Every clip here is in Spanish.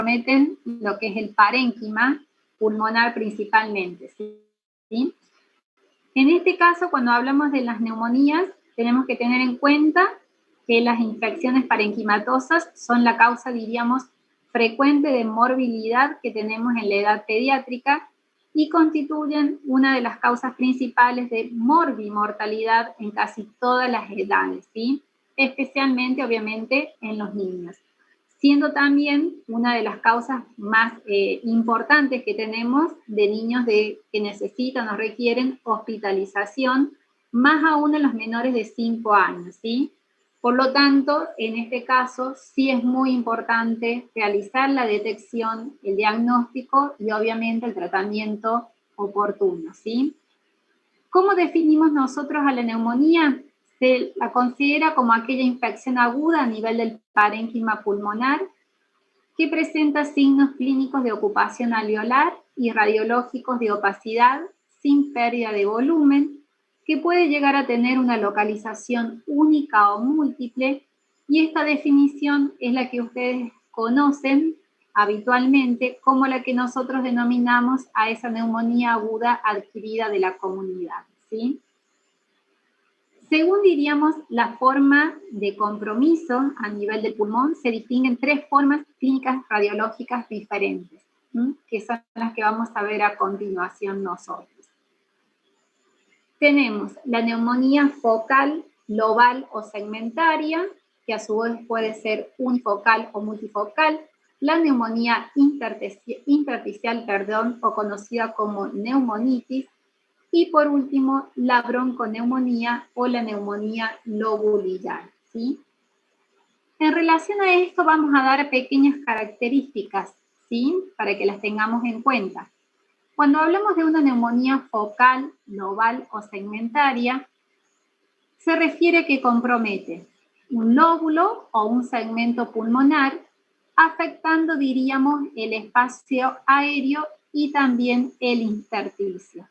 comprometen lo que es el parénquima pulmonar principalmente, ¿sí? En este caso, cuando hablamos de las neumonías, tenemos que tener en cuenta que las infecciones parenquimatosas son la causa, diríamos, frecuente de morbilidad que tenemos en la edad pediátrica y constituyen una de las causas principales de morbimortalidad en casi todas las edades, ¿sí? Especialmente, obviamente, en los niños, siendo también una de las causas más importantes que tenemos de niños que necesitan o requieren hospitalización, más aún en los menores de 5 años, ¿sí? Por lo tanto, en este caso, sí es muy importante realizar la detección, el diagnóstico y obviamente el tratamiento oportuno, ¿sí? ¿Cómo definimos nosotros a la neumonía? Se la considera como aquella infección aguda a nivel del parénquima pulmonar que presenta signos clínicos de ocupación alveolar y radiológicos de opacidad sin pérdida de volumen, que puede llegar a tener una localización única o múltiple, y esta definición es la que ustedes conocen habitualmente como la que nosotros denominamos a esa neumonía aguda adquirida de la comunidad, ¿sí? Según diríamos la forma de compromiso a nivel del pulmón, se distinguen 3 formas clínicas radiológicas diferentes, ¿sí? Que son las que vamos a ver a continuación nosotros. Tenemos la neumonía focal, global o segmentaria, que a su vez puede ser unifocal o multifocal, la neumonía intersticial, o conocida como neumonitis, y por último, la bronconeumonía o la neumonía lobulillar, ¿sí? En relación a esto vamos a dar pequeñas características, ¿sí? Para que las tengamos en cuenta. Cuando hablamos de una neumonía focal, global o segmentaria, se refiere que compromete un lóbulo o un segmento pulmonar, afectando, diríamos, el espacio aéreo y también el intersticio.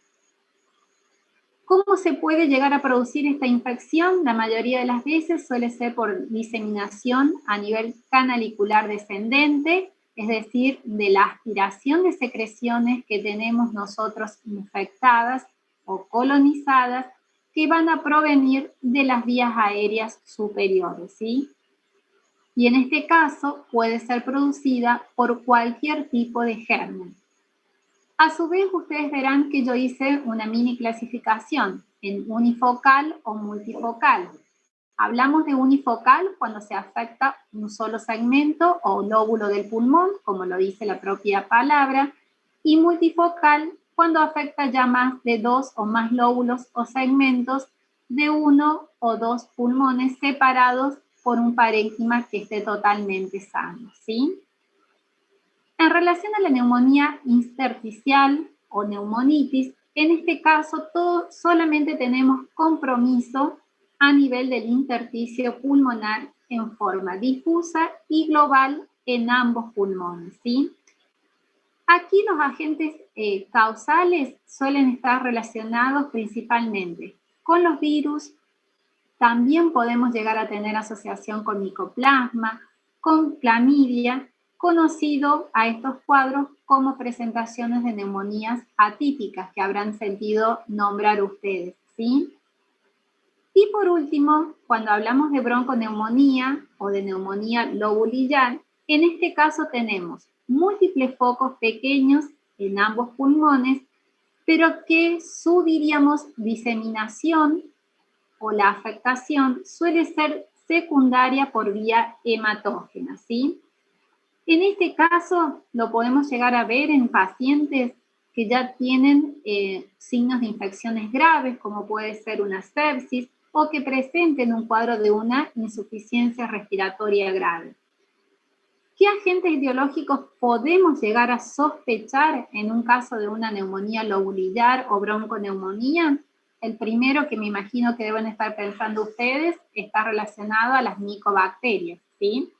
¿Cómo se puede llegar a producir esta infección? La mayoría de las veces suele ser por diseminación a nivel canalicular descendente, es decir, de la aspiración de secreciones que tenemos nosotros infectadas o colonizadas que van a provenir de las vías aéreas superiores, ¿sí? Y en este caso puede ser producida por cualquier tipo de germen. A su vez, ustedes verán que yo hice una mini clasificación en unifocal o multifocal. Hablamos de unifocal cuando se afecta un solo segmento o lóbulo del pulmón, como lo dice la propia palabra, y multifocal cuando afecta ya más de 2 o más lóbulos o segmentos de 1 o 2 pulmones separados por un parénquima que esté totalmente sano, ¿sí? En relación a la neumonía intersticial o neumonitis, en este caso solamente tenemos compromiso a nivel del intersticio pulmonar en forma difusa y global en ambos pulmones, ¿sí? Aquí los agentes causales suelen estar relacionados principalmente con los virus. También podemos llegar a tener asociación con micoplasma, con clamidia, conocido a estos cuadros como presentaciones de neumonías atípicas que habrán sentido nombrar ustedes, ¿sí? Y por último, cuando hablamos de bronconeumonía o de neumonía lobulillar, en este caso tenemos múltiples focos pequeños en ambos pulmones, pero que su, diríamos, diseminación o la afectación suele ser secundaria por vía hematógena, ¿sí? En este caso lo podemos llegar a ver en pacientes que ya tienen signos de infecciones graves, como puede ser una sepsis, o que presenten un cuadro de una insuficiencia respiratoria grave. ¿Qué agentes etiológicos podemos llegar a sospechar en un caso de una neumonía lobulillar o bronconeumonía? El primero, que me imagino que deben estar pensando ustedes, está relacionado a las micobacterias, ¿sí?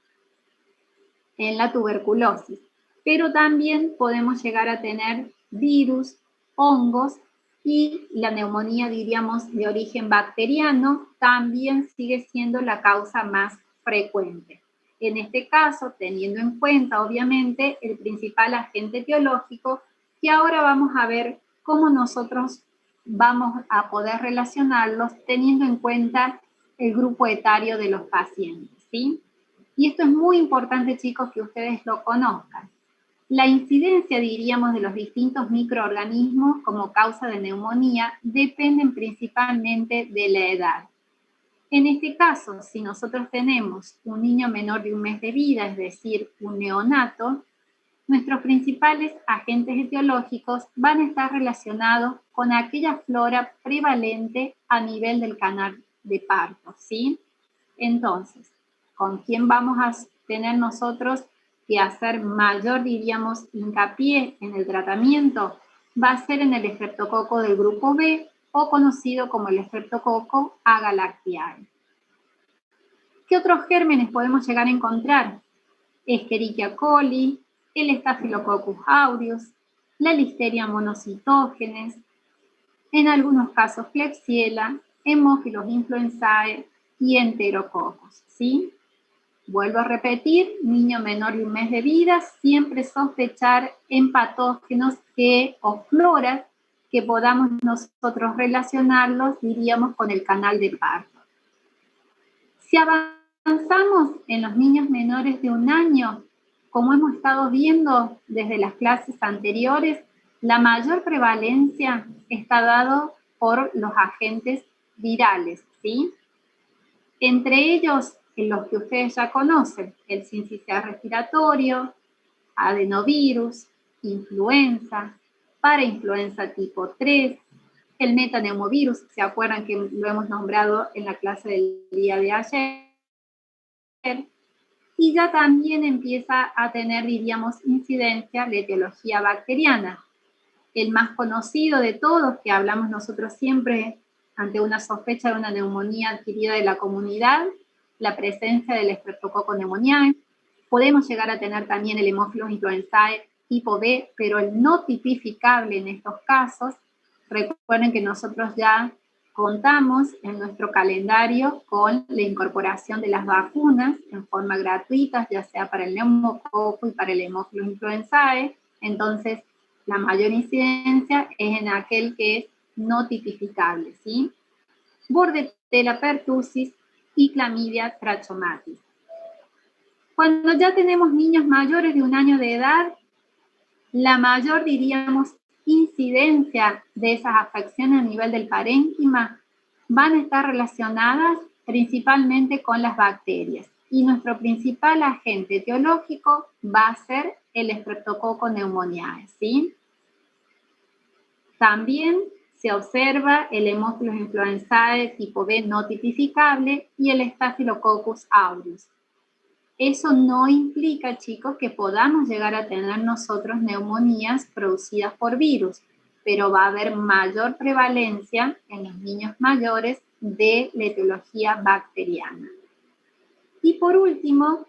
En la tuberculosis. Pero también podemos llegar a tener virus, hongos, y la neumonía, diríamos, de origen bacteriano, también sigue siendo la causa más frecuente. En este caso, teniendo en cuenta, obviamente, el principal agente etiológico, que ahora vamos a ver cómo nosotros vamos a poder relacionarlos teniendo en cuenta el grupo etario de los pacientes, ¿sí? Y esto es muy importante, chicos, que ustedes lo conozcan. La incidencia, diríamos, de los distintos microorganismos como causa de neumonía dependen principalmente de la edad. En este caso, si nosotros tenemos un niño menor de un mes de vida, es decir, un neonato, nuestros principales agentes etiológicos van a estar relacionados con aquella flora prevalente a nivel del canal de parto, ¿sí? Entonces, ¿con quién vamos a tener nosotros que hacer mayor, diríamos, hincapié en el tratamiento? Va a ser en el estreptococo del grupo B, o conocido como el estreptococo agalactiae. ¿Qué otros gérmenes podemos llegar a encontrar? Escherichia coli, el Staphylococcus aureus, la Listeria monocytogenes, en algunos casos Klebsiella, Haemophilus influenzae y Enterococos, ¿sí? Vuelvo a repetir, niño menor de un mes de vida, siempre sospechar en patógenos o floras que podamos nosotros relacionarlos, diríamos, con el canal de parto. Si avanzamos en los niños menores de un año, como hemos estado viendo desde las clases anteriores, la mayor prevalencia está dado por los agentes virales, ¿sí? Entre ellos, los que ustedes ya conocen, el sincicial respiratorio, adenovirus, influenza, parainfluenza tipo 3, el metaneumovirus, ¿se acuerdan que lo hemos nombrado en la clase del día de ayer? Y ya también empieza a tener, diríamos, incidencia la etiología bacteriana. El más conocido de todos, que hablamos nosotros siempre ante una sospecha de una neumonía adquirida de la comunidad, la presencia del Streptococcus pneumoniae. Podemos llegar a tener también el Haemophilus influenzae tipo B, pero el no tipificable en estos casos. Recuerden que nosotros ya contamos en nuestro calendario con la incorporación de las vacunas en forma gratuita, ya sea para el neumococo y para el Haemophilus influenzae. Entonces, la mayor incidencia es en aquel que es no tipificable, ¿sí? Bordetella pertussis y Clamidia trachomatis. Cuando ya tenemos niños mayores de un año de edad, la mayor, diríamos, incidencia de esas afecciones a nivel del parénquima van a estar relacionadas principalmente con las bacterias. Y nuestro principal agente etiológico va a ser el Streptococcus pneumoniae, ¿sí? También se observa el Haemophilus influenzae tipo B no tipificable y el Staphylococcus aureus. Eso no implica, chicos, que podamos llegar a tener nosotros neumonías producidas por virus, pero va a haber mayor prevalencia en los niños mayores de la etiología bacteriana. Y por último,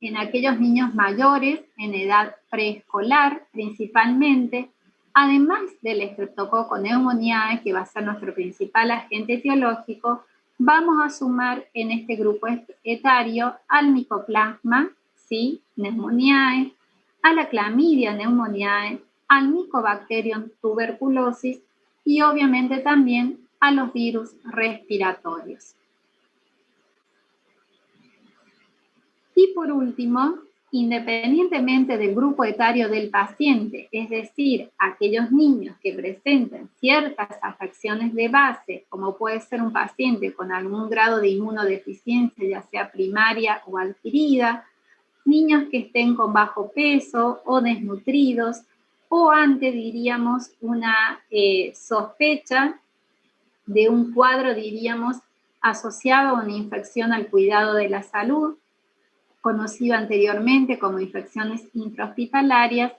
en aquellos niños mayores en edad preescolar principalmente, además del Streptococcus pneumoniae, que va a ser nuestro principal agente etiológico, vamos a sumar en este grupo etario al Mycoplasma, ¿sí? Pneumoniae, a la Clamidia pneumoniae, al Mycobacterium tuberculosis y obviamente también a los virus respiratorios. Y por último, independientemente del grupo etario del paciente, es decir, aquellos niños que presenten ciertas afecciones de base, como puede ser un paciente con algún grado de inmunodeficiencia, ya sea primaria o adquirida, niños que estén con bajo peso o desnutridos, o ante, diríamos, una sospecha de un cuadro, diríamos, asociado a una infección al cuidado de la salud, conocido anteriormente como infecciones intrahospitalarias,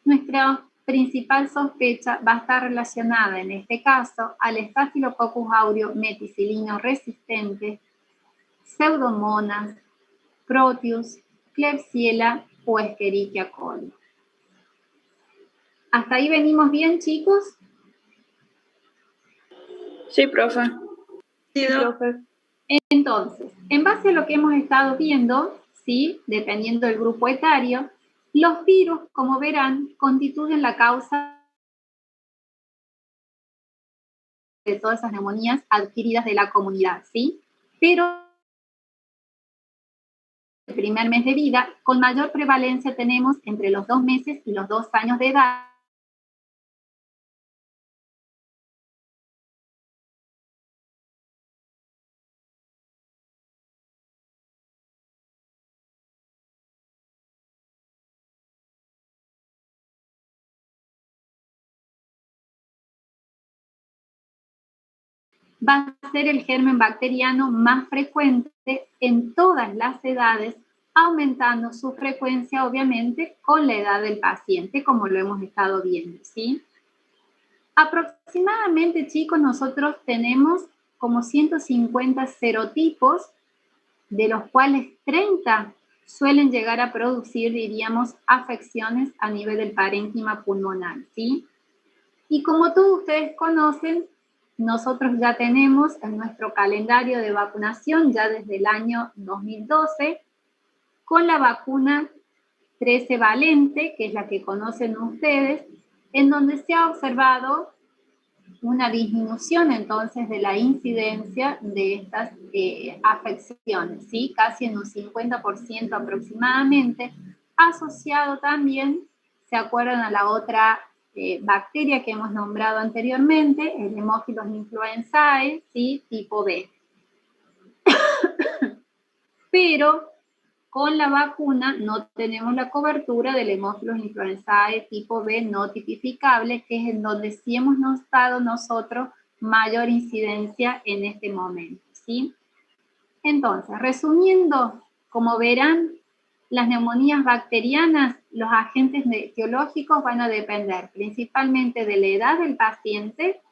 nuestra principal sospecha va a estar relacionada en este caso al Staphylococcus aureus meticilino resistente, Pseudomonas, Proteus, Klebsiella o Escherichia coli. ¿Hasta ahí venimos bien, chicos? Sí, profe. Sí, profe. Entonces, en base a lo que hemos estado viendo, ¿sí? Dependiendo del grupo etario. Los virus, como verán, constituyen la causa de todas esas neumonías adquiridas de la comunidad, ¿sí? Pero el primer mes de vida, con mayor prevalencia tenemos entre los 2 meses y los 2 años de edad. Va a ser el germen bacteriano más frecuente en todas las edades, aumentando su frecuencia, obviamente, con la edad del paciente, como lo hemos estado viendo, ¿sí? Aproximadamente, chicos, nosotros tenemos como 150 serotipos, de los cuales 30 suelen llegar a producir, diríamos, afecciones a nivel del parénquima pulmonar, ¿sí? Y como todos ustedes conocen, nosotros ya tenemos en nuestro calendario de vacunación ya desde el año 2012 con la vacuna 13 valente, que es la que conocen ustedes, en donde se ha observado una disminución entonces de la incidencia de estas afecciones, ¿sí? Casi en un 50% aproximadamente, asociado también, ¿se acuerdan a la otra bacteria que hemos nombrado anteriormente, el Haemophilus influenzae, ¿sí? Tipo B? Pero con la vacuna no tenemos la cobertura del Haemophilus influenzae tipo B no tipificable, que es en donde sí hemos notado nosotros mayor incidencia en este momento, ¿sí? Entonces, resumiendo, como verán, las neumonías bacterianas, los agentes etiológicos van a depender principalmente de la edad del paciente,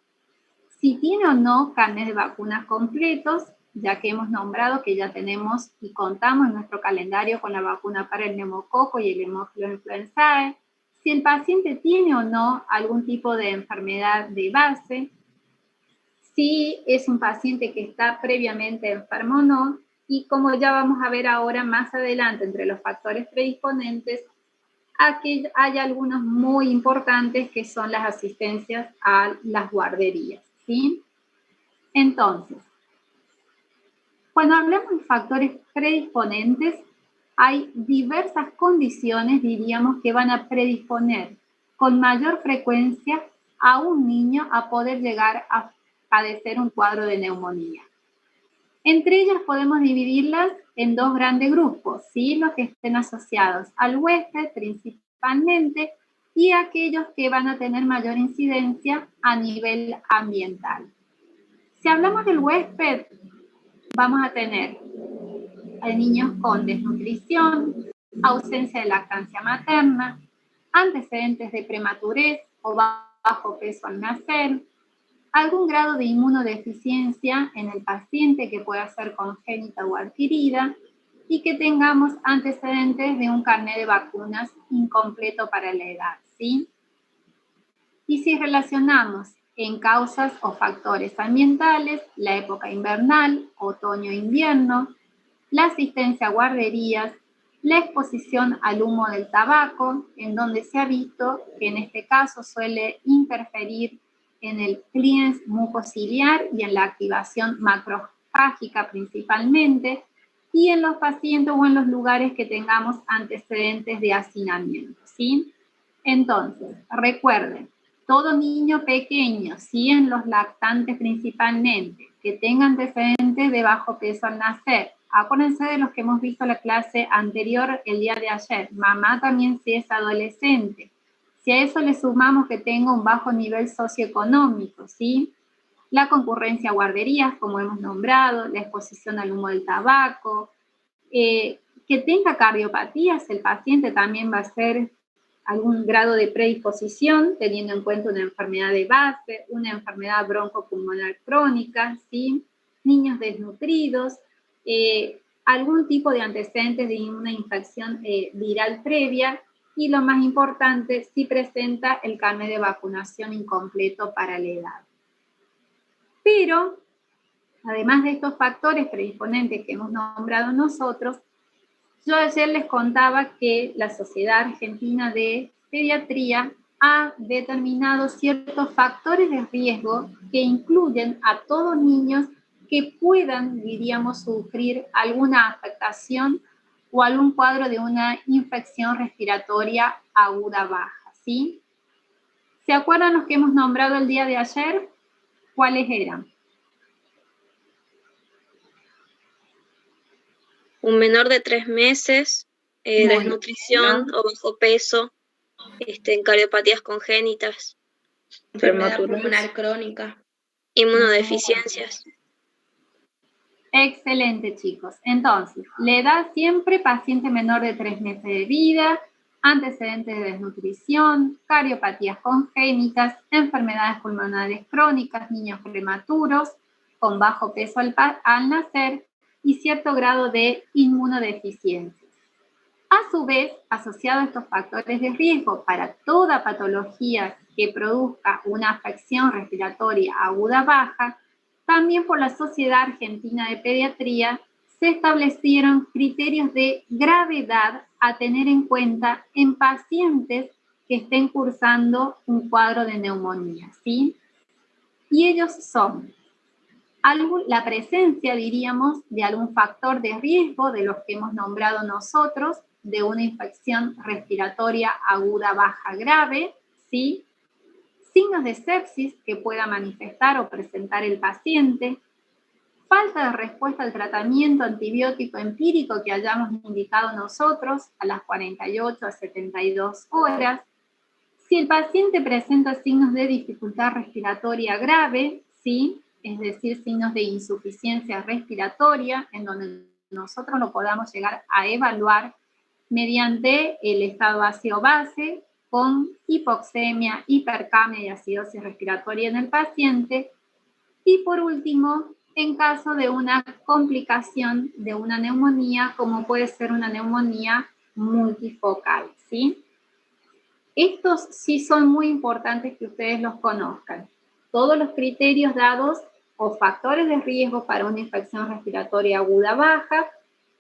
si tiene o no carnet de vacunas completos, ya que hemos nombrado que ya tenemos y contamos en nuestro calendario con la vacuna para el neumococo y el Haemophilus influenzae, si el paciente tiene o no algún tipo de enfermedad de base, si es un paciente que está previamente enfermo o no, y como ya vamos a ver ahora más adelante entre los factores predisponentes, aquí hay algunos muy importantes que son las asistencias a las guarderías, ¿sí? Entonces, cuando hablamos de factores predisponentes, hay diversas condiciones, diríamos, que van a predisponer con mayor frecuencia a un niño a poder llegar a padecer un cuadro de neumonía. Entre ellas podemos dividirlas en dos grandes grupos, ¿sí? Los que estén asociados al huésped principalmente y aquellos que van a tener mayor incidencia a nivel ambiental. Si hablamos del huésped, vamos a tener a niños con desnutrición, ausencia de lactancia materna, antecedentes de prematurez o bajo peso al nacer, algún grado de inmunodeficiencia en el paciente que pueda ser congénita o adquirida y que tengamos antecedentes de un carnet de vacunas incompleto para la edad, ¿sí? Y si relacionamos en causas o factores ambientales, la época invernal, otoño-invierno, la asistencia a guarderías, la exposición al humo del tabaco, en donde se ha visto que en este caso suele interferir en el clearance mucociliar y en la activación macrofágica principalmente, y en los pacientes o en los lugares que tengamos antecedentes de hacinamiento, ¿sí? Entonces, recuerden, todo niño pequeño, sí en los lactantes principalmente, que tenga antecedentes de bajo peso al nacer. Acuérdense de los que hemos visto en la clase anterior el día de ayer. Mamá también si es adolescente. Si a eso le sumamos que tenga un bajo nivel socioeconómico, ¿sí? La concurrencia a guarderías, como hemos nombrado, la exposición al humo del tabaco, que tenga cardiopatías, el paciente también va a ser algún grado de predisposición, teniendo en cuenta una enfermedad de base, una enfermedad broncopulmonar crónica, ¿sí? Niños desnutridos, algún tipo de antecedentes de una infección viral previa y lo más importante, si presenta el carnet de vacunación incompleto para la edad. Pero, además de estos factores predisponentes que hemos nombrado nosotros, Yo ayer les contaba que la Sociedad Argentina de Pediatría ha determinado ciertos factores de riesgo que incluyen a todos niños que puedan, diríamos, sufrir alguna afectación o algún cuadro de una infección respiratoria aguda baja, ¿sí? ¿Se acuerdan los que hemos nombrado el día de ayer? ¿Cuáles eran? Un menor de 3 meses, desnutrición o bajo peso, cardiopatías congénitas, enfermedad pulmonar crónica, inmunodeficiencias. Excelente, chicos. Entonces, la edad siempre paciente menor de 3 meses de vida, antecedentes de desnutrición, cardiopatías congénitas, enfermedades pulmonares crónicas, niños prematuros, con bajo peso al nacer y cierto grado de inmunodeficiencia. A su vez, asociado a estos factores de riesgo para toda patología que produzca una afección respiratoria aguda baja, también por la Sociedad Argentina de Pediatría se establecieron criterios de gravedad a tener en cuenta en pacientes que estén cursando un cuadro de neumonía, ¿sí? Y ellos son la presencia, diríamos, de algún factor de riesgo de los que hemos nombrado nosotros, de una infección respiratoria aguda baja grave, ¿sí? Signos de sepsis que pueda manifestar o presentar el paciente, falta de respuesta al tratamiento antibiótico empírico que hayamos indicado nosotros a las 48 a 72 horas. Si el paciente presenta signos de dificultad respiratoria grave, ¿sí? Es decir, signos de insuficiencia respiratoria, en donde nosotros lo podamos llegar a evaluar mediante el estado ácido-base, con hipoxemia, hipercapnia y acidosis respiratoria en el paciente. Y por último, en caso de una complicación de una neumonía, como puede ser una neumonía multifocal, ¿sí? Estos sí son muy importantes que ustedes los conozcan. Todos los criterios dados o factores de riesgo para una infección respiratoria aguda baja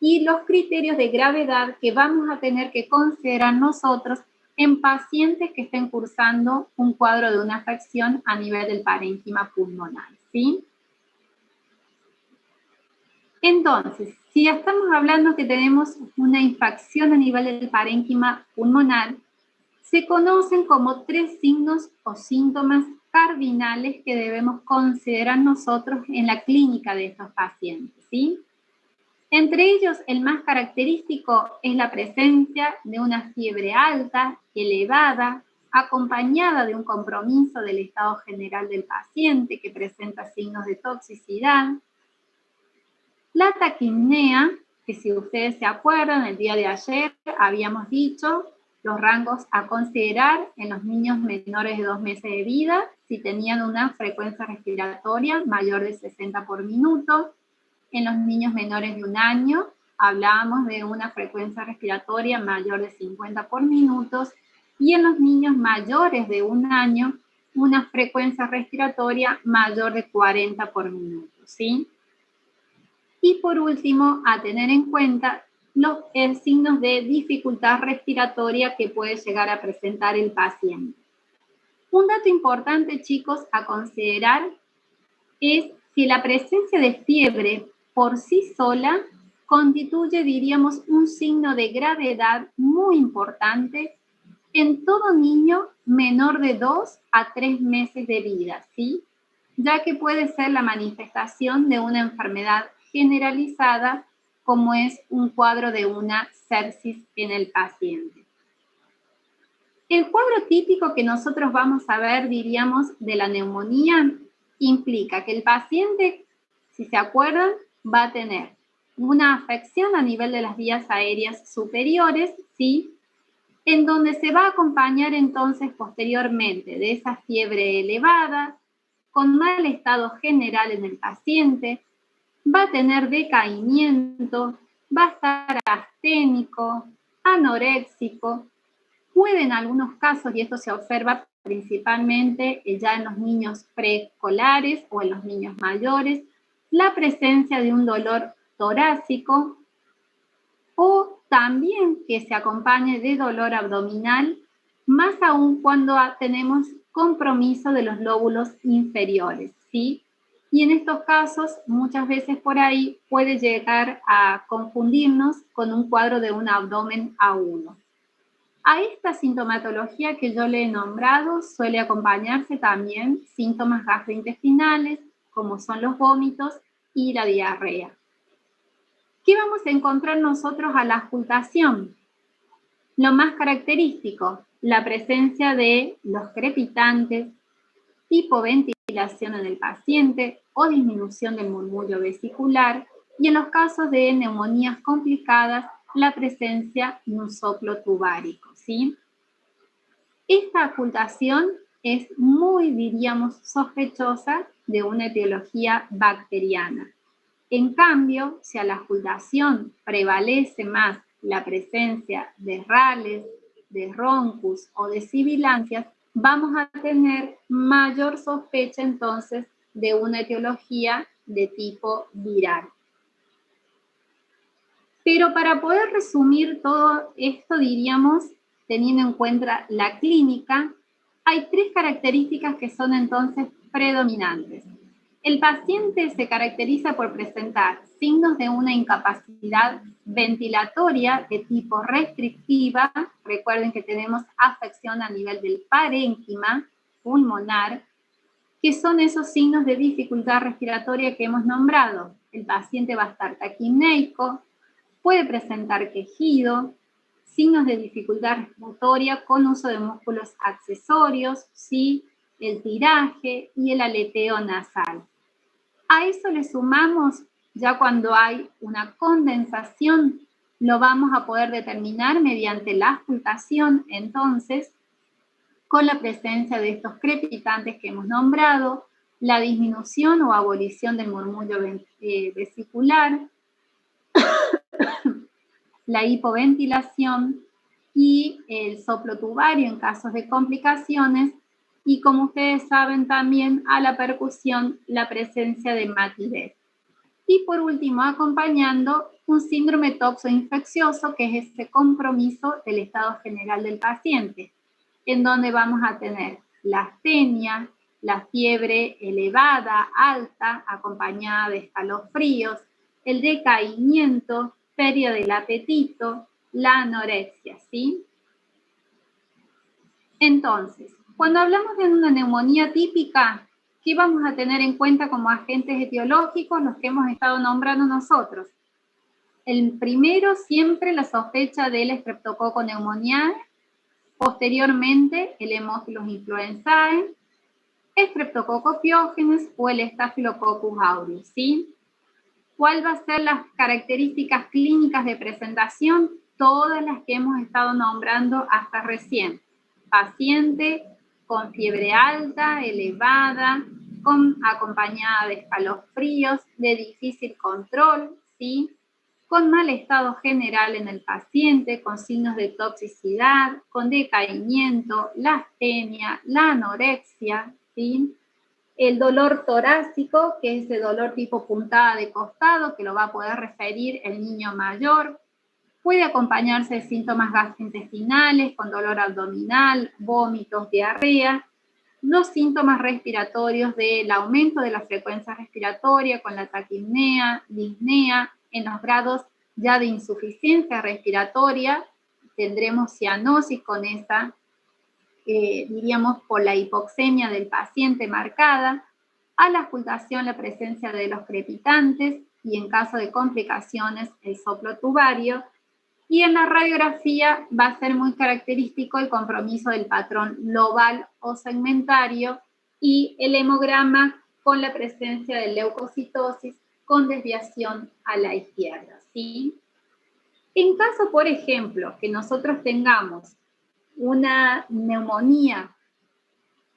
y los criterios de gravedad que vamos a tener que considerar nosotros en pacientes que estén cursando un cuadro de una afección a nivel del parénquima pulmonar, ¿sí? Entonces, si ya estamos hablando que tenemos una infección a nivel del parénquima pulmonar, se conocen como 3 signos o síntomas cardinales que debemos considerar nosotros en la clínica de estos pacientes, ¿sí? Entre ellos, el más característico es la presencia de una fiebre alta, elevada, acompañada de un compromiso del estado general del paciente que presenta signos de toxicidad. La taquipnea, que si ustedes se acuerdan, el día de ayer habíamos dicho los rangos a considerar en los niños menores de 2 meses de vida si tenían una frecuencia respiratoria mayor de 60 por minuto. En los niños menores de 1 año hablábamos de una frecuencia respiratoria mayor de 50 por minuto y en los niños mayores de 1 año una frecuencia respiratoria mayor de 40 por minuto, ¿sí? Y por último, a tener en cuenta los signos de dificultad respiratoria que puede llegar a presentar el paciente. Un dato importante, chicos, a considerar es si la presencia de fiebre por sí sola constituye, diríamos, un signo de gravedad muy importante en todo niño menor de 2 a 3 meses de vida, ¿sí? Ya que puede ser la manifestación de una enfermedad generalizada como es un cuadro de una sepsis en el paciente. El cuadro típico que nosotros vamos a ver, diríamos, de la neumonía implica que el paciente, si se acuerdan, va a tener una afección a nivel de las vías aéreas superiores, ¿sí? En donde se va a acompañar entonces posteriormente de esa fiebre elevada, con mal estado general en el paciente, va a tener decaimiento, va a estar asténico, anoréxico. Puede en algunos casos, y esto se observa principalmente ya en los niños preescolares o en los niños mayores, la presencia de un dolor torácico o también que se acompañe de dolor abdominal, más aún cuando tenemos compromiso de los lóbulos inferiores, ¿sí? Y en estos casos, muchas veces por ahí puede llegar a confundirnos con un cuadro de un abdomen A1. A esta sintomatología que yo le he nombrado suele acompañarse también síntomas gastrointestinales, como son los vómitos y la diarrea. ¿Qué vamos a encontrar nosotros a la auscultación? Lo más característico, la presencia de los crepitantes, hipoventilación en el paciente o disminución del murmullo vesicular, y en los casos de neumonías complicadas, la presencia de un soplo tubárico, ¿sí? Esta auscultación es muy, diríamos, sospechosa de una etiología bacteriana. En cambio, si a la auscultación prevalece más la presencia de rales, de roncus o de sibilancias, vamos a tener mayor sospecha entonces de una etiología de tipo viral. Pero para poder resumir todo esto, diríamos, teniendo en cuenta la clínica, hay 3 características que son entonces predominantes. El paciente se caracteriza por presentar signos de una incapacidad ventilatoria de tipo restrictiva. Recuerden que tenemos afección a nivel del parénquima pulmonar, que son esos signos de dificultad respiratoria que hemos nombrado. El paciente va a estar taquipneico, puede presentar quejido, signos de dificultad respiratoria con uso de músculos accesorios, ¿sí? El tiraje y el aleteo nasal. A eso le sumamos, ya cuando hay una condensación, lo vamos a poder determinar mediante la auscultación, entonces, con la presencia de estos crepitantes que hemos nombrado, la disminución o abolición del murmullo vesicular, la hipoventilación y el soplo tubario en casos de complicaciones, y como ustedes saben también a la percusión la presencia de matidez. Y por último, acompañando un síndrome toxoinfeccioso, que es ese compromiso del estado general del paciente, en donde vamos a tener la astenia, la fiebre elevada, alta, acompañada de escalofríos, el decaimiento, pérdida del apetito, la anorexia, ¿sí? Entonces, cuando hablamos de una neumonía típica, ¿qué vamos a tener en cuenta como agentes etiológicos, los que hemos estado nombrando nosotros? El primero, siempre la sospecha del Streptococcus pneumoniae, posteriormente el Haemophilus influenzae, Streptococcus pyogenes o el Staphylococcus aureus, ¿sí? ¿Cuál va a ser las características clínicas de presentación? Todas las que hemos estado nombrando hasta recién. Paciente con fiebre alta, elevada, acompañada de escalofríos, de difícil control, ¿sí? Con mal estado general en el paciente, con signos de toxicidad, con decaimiento, la astenia, la anorexia, ¿sí? El dolor torácico, que es ese dolor tipo puntada de costado, que lo va a poder referir el niño mayor. Puede acompañarse de síntomas gastrointestinales, con dolor abdominal, vómitos, diarrea. Los síntomas respiratorios del aumento de la frecuencia respiratoria con la taquipnea, disnea. En los grados ya de insuficiencia respiratoria tendremos cianosis con esa, diríamos, por la hipoxemia del paciente marcada. A la auscultación, la presencia de los crepitantes y en caso de complicaciones el soplo tubario. Y en la radiografía va a ser muy característico el compromiso del patrón lobal o segmentario y el hemograma con la presencia de leucocitosis con desviación a la izquierda, ¿sí? En caso, por ejemplo, que nosotros tengamos una neumonía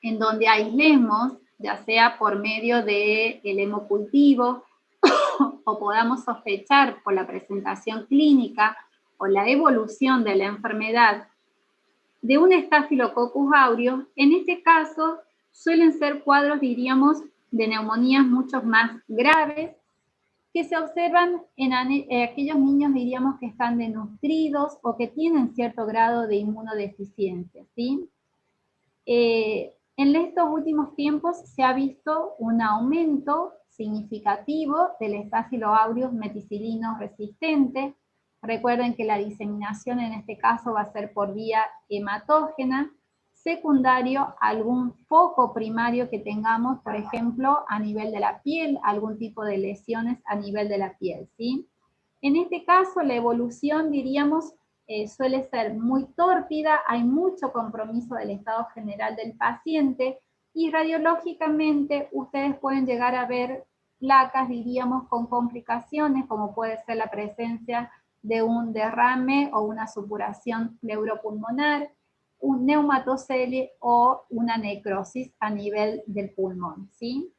en donde aislemos, ya sea por medio del hemocultivo o podamos sospechar por la presentación clínica o la evolución de la enfermedad de un Staphylococcus aureus, en este caso suelen ser cuadros, diríamos, de neumonías mucho más graves que se observan en aquellos niños, diríamos, que están desnutridos o que tienen cierto grado de inmunodeficiencia, ¿sí? En estos últimos tiempos se ha visto un aumento significativo del Staphylococcus aureus meticilino resistente. Recuerden que la diseminación en este caso va a ser por vía hematógena, secundario a algún foco primario que tengamos, por ejemplo, a nivel de la piel, algún tipo de lesiones a nivel de la piel, ¿sí? En este caso, la evolución, diríamos, suele ser muy tórpida, hay mucho compromiso del estado general del paciente y radiológicamente ustedes pueden llegar a ver placas, diríamos, con complicaciones, como puede ser la presencia de un derrame o una supuración pleuropulmonar, un neumatocele o una necrosis a nivel del pulmón, ¿sí?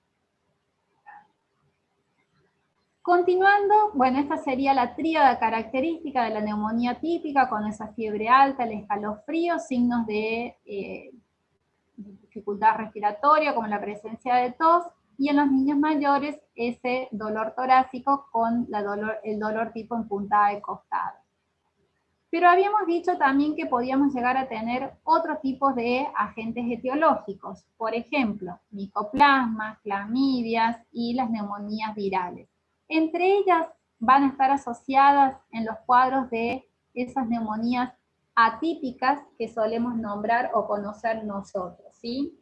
Continuando, bueno, esta sería la tríada característica de la neumonía típica, con esa fiebre alta, el escalofrío, signos de dificultad respiratoria, como la presencia de tos, y en los niños mayores ese dolor torácico con el dolor tipo en puntada de costado. Pero habíamos dicho también que podíamos llegar a tener otro tipo de agentes etiológicos, por ejemplo, micoplasmas, clamidias y las neumonías virales. Entre ellas van a estar asociadas en los cuadros de esas neumonías atípicas que solemos nombrar o conocer nosotros, ¿sí?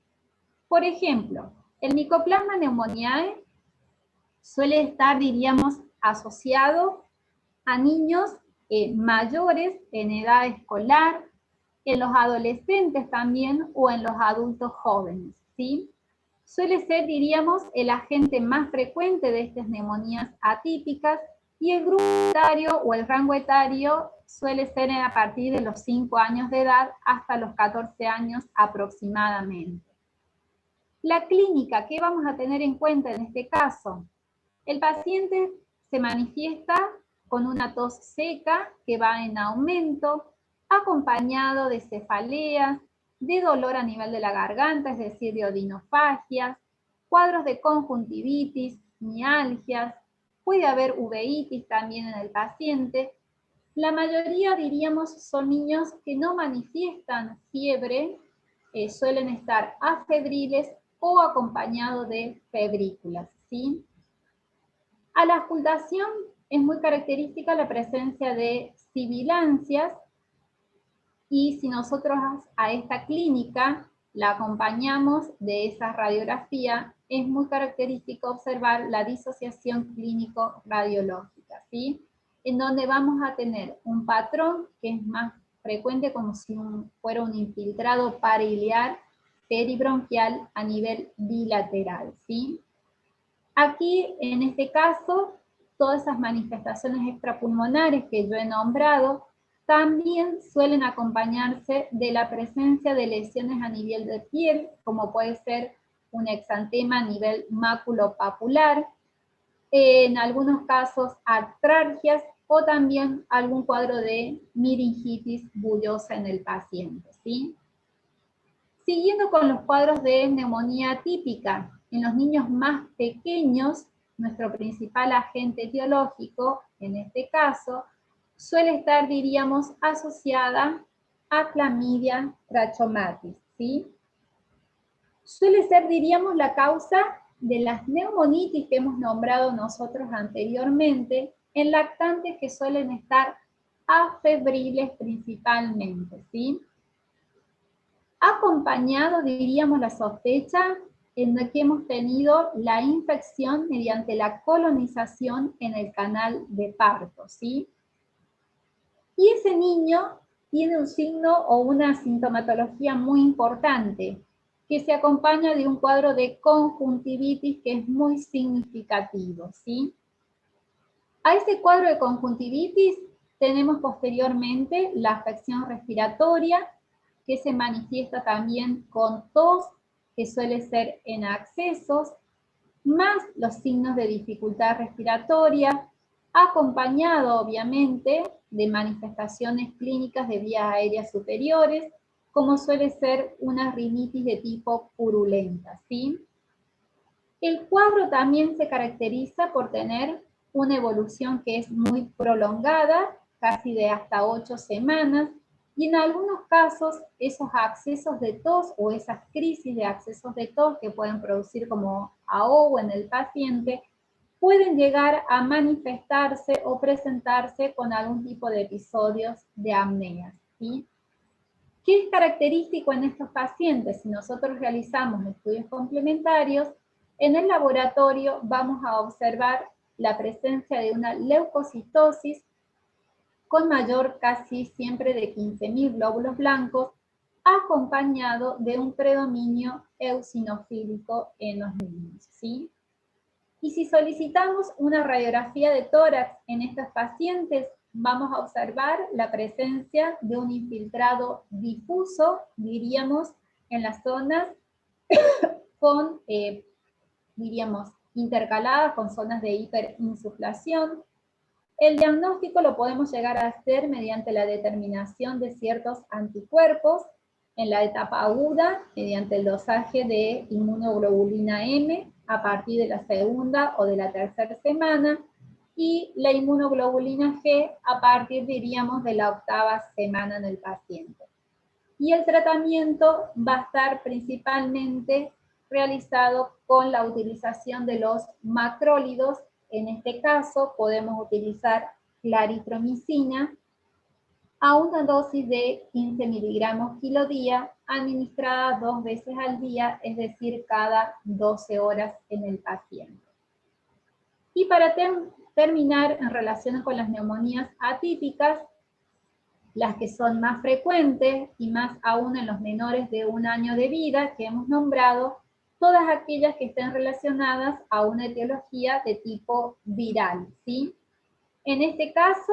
Por ejemplo, el Mycoplasma pneumoniae suele estar, diríamos, asociado a niños mayores en edad escolar, en los adolescentes también o en los adultos jóvenes, ¿sí? Suele ser, diríamos, el agente más frecuente de estas neumonías atípicas y el grupo etario o el rango etario suele ser a partir de los 5 años de edad hasta los 14 años aproximadamente. La clínica, ¿qué vamos a tener en cuenta en este caso? El paciente se manifiesta con una tos seca que va en aumento, acompañado de cefaleas, de dolor a nivel de la garganta, es decir, de odinofagias, cuadros de conjuntivitis, mialgias, puede haber uveitis también en el paciente. La mayoría, diríamos, son niños que no manifiestan fiebre, suelen estar afebriles o acompañados de febrículas, ¿sí? A la auscultación es muy característica la presencia de sibilancias, y si nosotros a esta clínica la acompañamos de esa radiografía, es muy característico observar la disociación clínico-radiológica, ¿sí? En donde vamos a tener un patrón que es más frecuente como si fuera un infiltrado pariliar peribronquial a nivel bilateral, ¿sí? Aquí, en este caso, todas esas manifestaciones extrapulmonares que yo he nombrado también suelen acompañarse de la presencia de lesiones a nivel de piel, como puede ser un exantema a nivel maculopapular, en algunos casos artralgias o también algún cuadro de meningitis bullosa en el paciente, ¿sí? Siguiendo con los cuadros de neumonía típica, en los niños más pequeños, nuestro principal agente etiológico, en este caso, suele estar, diríamos, asociada a clamidia trachomatis, ¿sí? Suele ser, diríamos, la causa de las neumonitis que hemos nombrado nosotros anteriormente, en lactantes que suelen estar afebriles principalmente, ¿sí? Acompañado, diríamos, la sospecha en la que hemos tenido la infección mediante la colonización en el canal de parto, ¿sí? Y ese niño tiene un signo o una sintomatología muy importante, que se acompaña de un cuadro de conjuntivitis que es muy significativo, ¿sí? A ese cuadro de conjuntivitis tenemos posteriormente la afección respiratoria, que se manifiesta también con tos, que suele ser en accesos, más los signos de dificultad respiratoria, acompañado obviamente de manifestaciones clínicas de vías aéreas superiores, como suele ser una rinitis de tipo purulenta, ¿sí? El cuadro también se caracteriza por tener una evolución que es muy prolongada, casi de hasta 8 semanas, y en algunos casos esos accesos de tos o esas crisis de accesos de tos que pueden producir como ahogo en el paciente, pueden llegar a manifestarse o presentarse con algún tipo de episodios de apnea, ¿sí? ¿Qué es característico en estos pacientes? Si nosotros realizamos estudios complementarios, en el laboratorio vamos a observar la presencia de una leucocitosis con mayor casi siempre de 15.000 glóbulos blancos, acompañado de un predominio eosinofílico en los niños, ¿sí? Y si solicitamos una radiografía de tórax en estos pacientes, vamos a observar la presencia de un infiltrado difuso, diríamos, en las zonas con, diríamos, intercaladas con zonas de hiperinsuflación. El diagnóstico lo podemos llegar a hacer mediante la determinación de ciertos anticuerpos en la etapa aguda, mediante el dosaje de inmunoglobulina M a partir de la segunda o de la tercera semana, y la inmunoglobulina G a partir, diríamos, de la 8ª semana en el paciente. Y el tratamiento va a estar principalmente realizado con la utilización de los macrólidos. En este caso podemos utilizar claritromicina a una dosis de 15 miligramos kilo día, administrada 2 veces al día, es decir, cada 12 horas en el paciente. Y para terminar, en relación con las neumonías atípicas, las que son más frecuentes y más aún en los menores de 1 año de vida, que hemos nombrado, todas aquellas que estén relacionadas a una etiología de tipo viral, ¿sí? En este caso,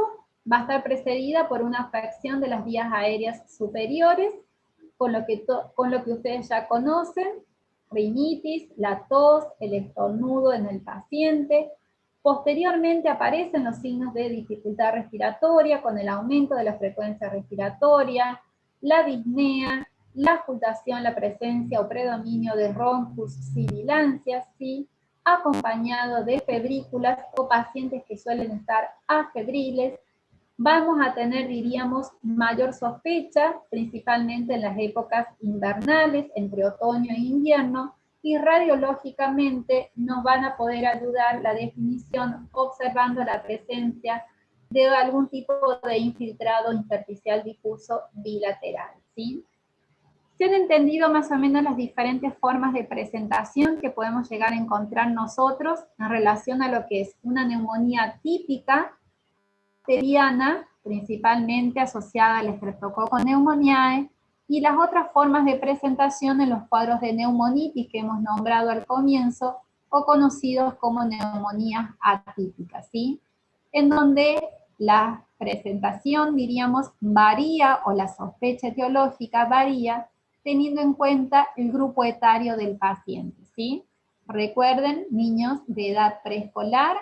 va a estar precedida por una afección de las vías aéreas superiores, con lo que ustedes ya conocen, rinitis, la tos, el estornudo en el paciente. Posteriormente aparecen los signos de dificultad respiratoria con el aumento de la frecuencia respiratoria, la disnea, la ocultación, la presencia o predominio de ronchus sibilancias, ¿sí? Acompañado de febrículas o pacientes que suelen estar afebriles. Vamos a tener, diríamos, mayor sospecha, principalmente en las épocas invernales, entre otoño e invierno, y radiológicamente nos van a poder ayudar la definición observando la presencia de algún tipo de infiltrado intersticial difuso bilateral, ¿sí? ¿Se han entendido más o menos las diferentes formas de presentación que podemos llegar a encontrar nosotros en relación a lo que es una neumonía típica bacteriana, principalmente asociada al Streptococcus pneumoniae, y las otras formas de presentación en los cuadros de neumonitis que hemos nombrado al comienzo, o conocidos como neumonías atípicas, ¿sí? En donde la presentación, diríamos, varía, o la sospecha etiológica varía, teniendo en cuenta el grupo etario del paciente, ¿sí? Recuerden, niños de edad preescolar,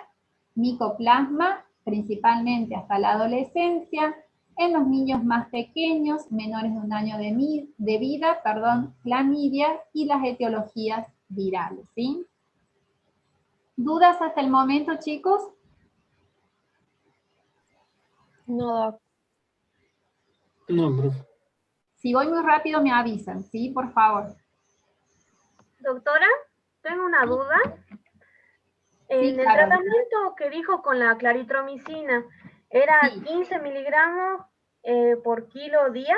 micoplasma, principalmente hasta la adolescencia. En los niños más pequeños, menores de 1 año de vida, clamidia, y las etiologías virales, ¿sí? ¿Dudas hasta el momento, chicos? No, no, profe. Si voy muy rápido me avisan, ¿sí? Por favor. Doctora, tengo una duda. En el claro. tratamiento que dijo con la claritromicina, ¿era Sí. 15 miligramos por kilo día?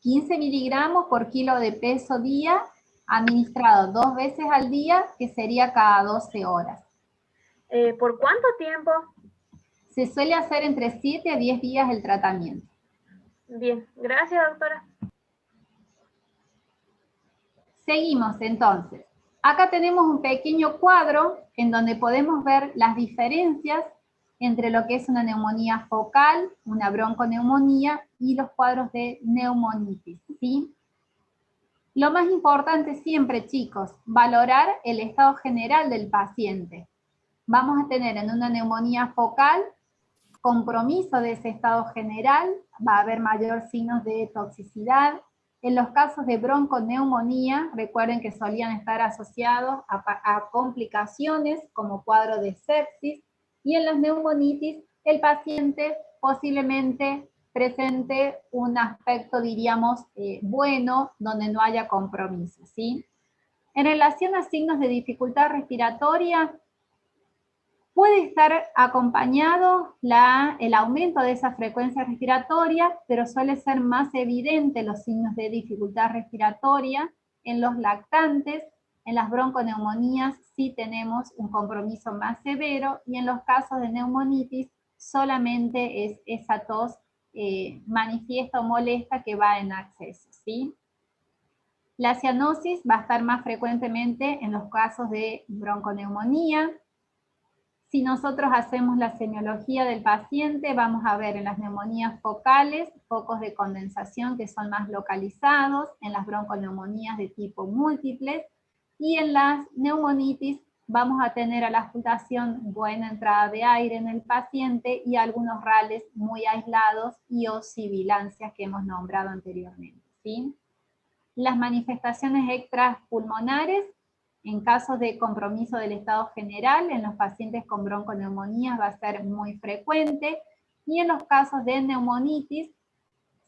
15 miligramos por kilo de peso día, administrado 2 veces al día, que sería cada 12 horas. ¿Por cuánto tiempo? Se suele hacer entre 7 a 10 días el tratamiento. Bien, gracias, doctora. Seguimos entonces. Acá tenemos un pequeño cuadro en donde podemos ver las diferencias entre lo que es una neumonía focal, una bronconeumonía y los cuadros de neumonitis, ¿sí? Lo más importante siempre, chicos, valorar el estado general del paciente. Vamos a tener en una neumonía focal compromiso de ese estado general, va a haber mayor signos de toxicidad. En los casos de bronconeumonía, recuerden que solían estar asociados a complicaciones como cuadro de sepsis, Y en las neumonitis, el paciente posiblemente presente un aspecto, diríamos, bueno, donde no haya compromiso, ¿sí? En relación a signos de dificultad respiratoria, puede estar acompañado el aumento de esa frecuencia respiratoria, pero suele ser más evidente los signos de dificultad respiratoria en los lactantes. En las bronconeumonías sí tenemos un compromiso más severo, y en los casos de neumonitis solamente es esa tos manifiesta o molesta que va en acceso, ¿sí? La cianosis va a estar más frecuentemente en los casos de bronconeumonía. Si nosotros hacemos la semiología del paciente, vamos a ver en las neumonías focales focos de condensación que son más localizados, en las bronconeumonías de tipo múltiples, y en las neumonitis vamos a tener a la auscultación buena entrada de aire en el paciente y algunos rales muy aislados y o sibilancias que hemos nombrado anteriormente, ¿sí? Las manifestaciones extrapulmonares, en casos de compromiso del estado general, en los pacientes con bronconeumonías va a ser muy frecuente, y en los casos de neumonitis,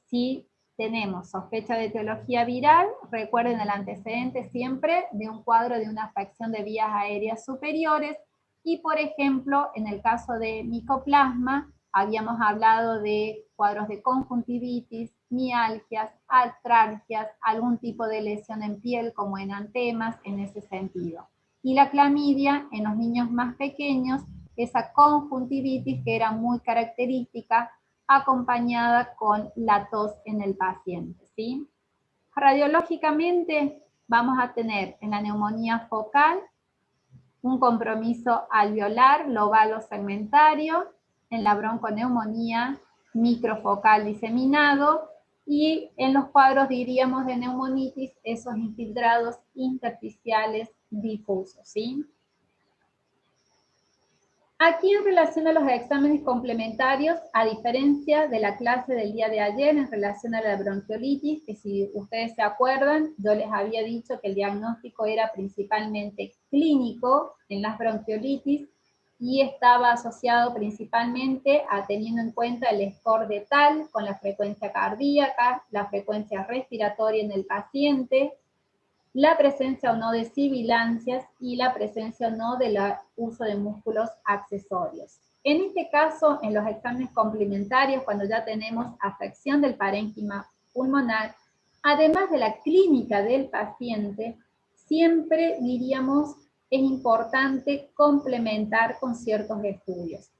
si tenemos sospecha de etiología viral, recuerden el antecedente siempre de un cuadro de una afección de vías aéreas superiores, y por ejemplo, en el caso de micoplasma, habíamos hablado de cuadros de conjuntivitis, mialgias, artralgias, algún tipo de lesión en piel como enantemas en ese sentido. Y la clamidia en los niños más pequeños, esa conjuntivitis que era muy característica, acompañada con la tos en el paciente, ¿sí? Radiológicamente vamos a tener en la neumonía focal un compromiso alveolar, lobal o segmentario, en la bronconeumonía microfocal diseminado, y en los cuadros, diríamos, de neumonitis, esos infiltrados intersticiales difusos, ¿sí? Aquí en relación a los exámenes complementarios, a diferencia de la clase del día de ayer en relación a la bronquiolitis, que si ustedes se acuerdan, yo les había dicho que el diagnóstico era principalmente clínico en las bronquiolitis y estaba asociado principalmente a teniendo en cuenta el score de TAL con la frecuencia cardíaca, la frecuencia respiratoria en el paciente, la presencia o no de sibilancias y la presencia o no del uso de músculos accesorios. En este caso, en los exámenes complementarios, cuando ya tenemos afección del parénquima pulmonar, además de la clínica del paciente, siempre diríamos es importante complementar con ciertos estudios.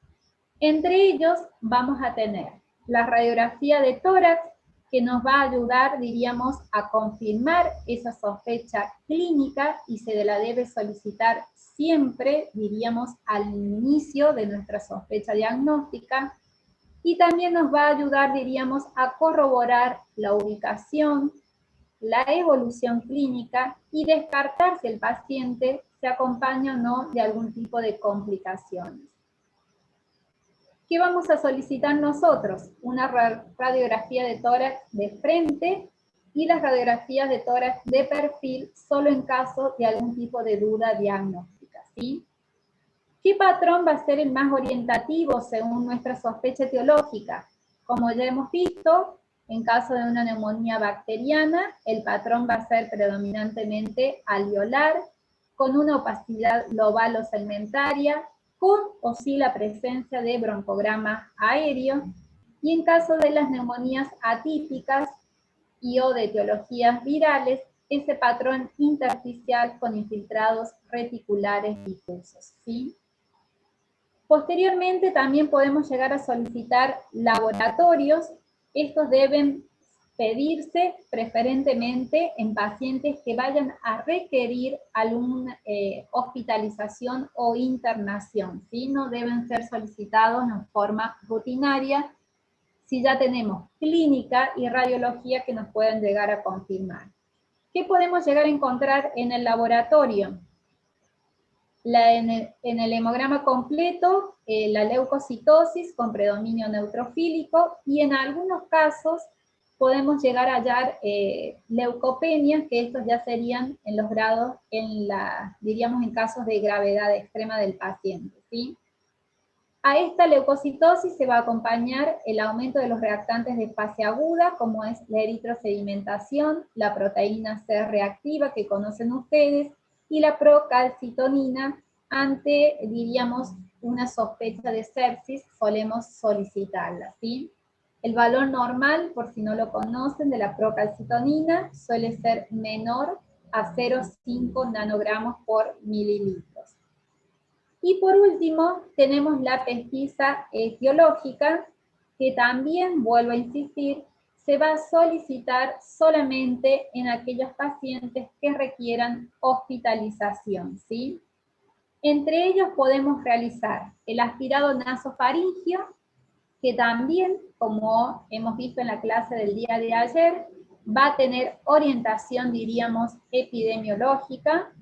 Entre ellos vamos a tener la radiografía de tórax, que nos va a ayudar, diríamos, a confirmar esa sospecha clínica y se la debe solicitar siempre, diríamos, al inicio de nuestra sospecha diagnóstica, y también nos va a ayudar, diríamos, a corroborar la ubicación, la evolución clínica y descartar si el paciente se acompaña o no de algún tipo de complicaciones. ¿Qué vamos a solicitar nosotros? Una radiografía de tórax de frente y las radiografías de tórax de perfil solo en caso de algún tipo de duda diagnóstica, ¿sí? ¿Qué patrón va a ser el más orientativo según nuestra sospecha etiológica? Como ya hemos visto, en caso de una neumonía bacteriana, el patrón va a ser predominantemente alveolar, con una opacidad global o segmentaria, con o sin la presencia de broncograma aéreo, y en caso de las neumonías atípicas y o de etiologías virales, ese patrón intersticial con infiltrados reticulares difusos, ¿sí? Posteriormente también podemos llegar a solicitar laboratorios. Estos deben pedirse preferentemente en pacientes que vayan a requerir alguna hospitalización o internación, ¿sí? No deben ser solicitados en forma rutinaria si ya tenemos clínica y radiología que nos pueden llegar a confirmar. ¿Qué podemos llegar a encontrar en el laboratorio? En el hemograma completo, la leucocitosis con predominio neutrofílico, y en algunos casos podemos llegar a hallar leucopenias, que estos ya serían en los grados, diríamos en casos de gravedad extrema del paciente, ¿sí? A esta leucocitosis se va a acompañar el aumento de los reactantes de fase aguda, como es la eritrosedimentación, la proteína C reactiva que conocen ustedes, y la procalcitonina. Ante, diríamos, una sospecha de sepsis, solemos solicitarla, ¿sí? El valor normal, por si no lo conocen, de la procalcitonina suele ser menor a 0,5 nanogramos por mililitros. Y por último, tenemos la pesquisa etiológica, que también, vuelvo a insistir, se va a solicitar solamente en aquellos pacientes que requieran hospitalización, ¿sí? Entre ellos podemos realizar el aspirado nasofaringio, que también, como hemos visto en la clase del día de ayer, va a tener orientación, diríamos, epidemiológica,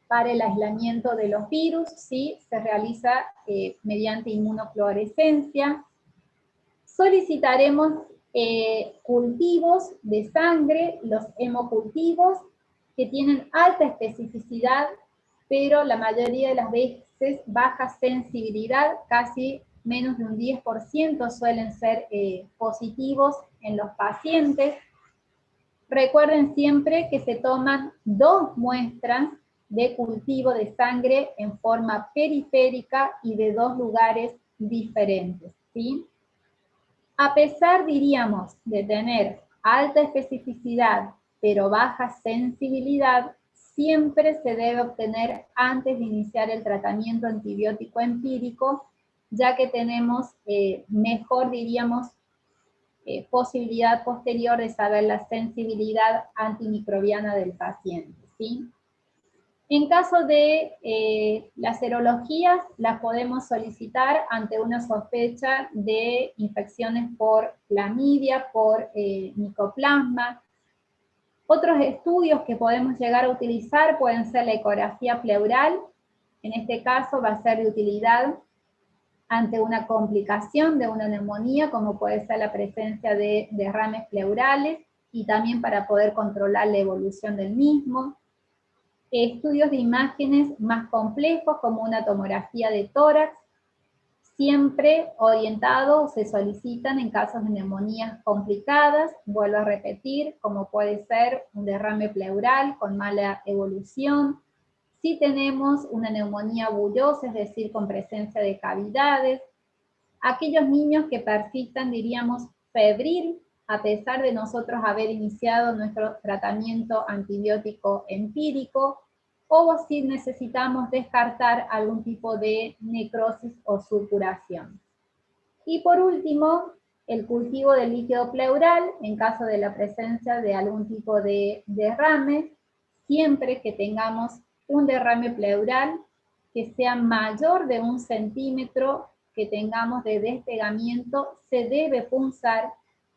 para el aislamiento de los virus, ¿sí? Se realiza mediante inmunofluorescencia. Solicitaremos cultivos de sangre, los hemocultivos, que tienen alta especificidad, pero la mayoría de las veces baja sensibilidad, casi menos de un 10% suelen ser positivos en los pacientes. Recuerden siempre que se toman 2 muestras de cultivo de sangre en forma periférica y de 2 lugares diferentes, ¿sí? A pesar, diríamos, de tener alta especificidad pero baja sensibilidad, siempre se debe obtener antes de iniciar el tratamiento antibiótico empírico, ya que tenemos mejor, diríamos, posibilidad posterior de saber la sensibilidad antimicrobiana del paciente, ¿sí? En caso de las serologías, las podemos solicitar ante una sospecha de infecciones por clamidia, por micoplasma. Otros estudios que podemos llegar a utilizar pueden ser la ecografía pleural. En este caso va a ser de utilidad ante una complicación de una neumonía, como puede ser la presencia de derrames pleurales, y también para poder controlar la evolución del mismo. Estudios de imágenes más complejos, como una tomografía de tórax, siempre orientados, se solicitan en casos de neumonías complicadas, vuelvo a repetir, como puede ser un derrame pleural con mala evolución. Si tenemos una neumonía bullosa, es decir, con presencia de cavidades, aquellos niños que persistan, diríamos, febril, a pesar de nosotros haber iniciado nuestro tratamiento antibiótico empírico, o si necesitamos descartar algún tipo de necrosis o supuración. Y por último, el cultivo del líquido pleural, en caso de la presencia de algún tipo de derrame, siempre que tengamos un derrame pleural que sea mayor de 1 centímetro, que tengamos de despegamiento, se debe punzar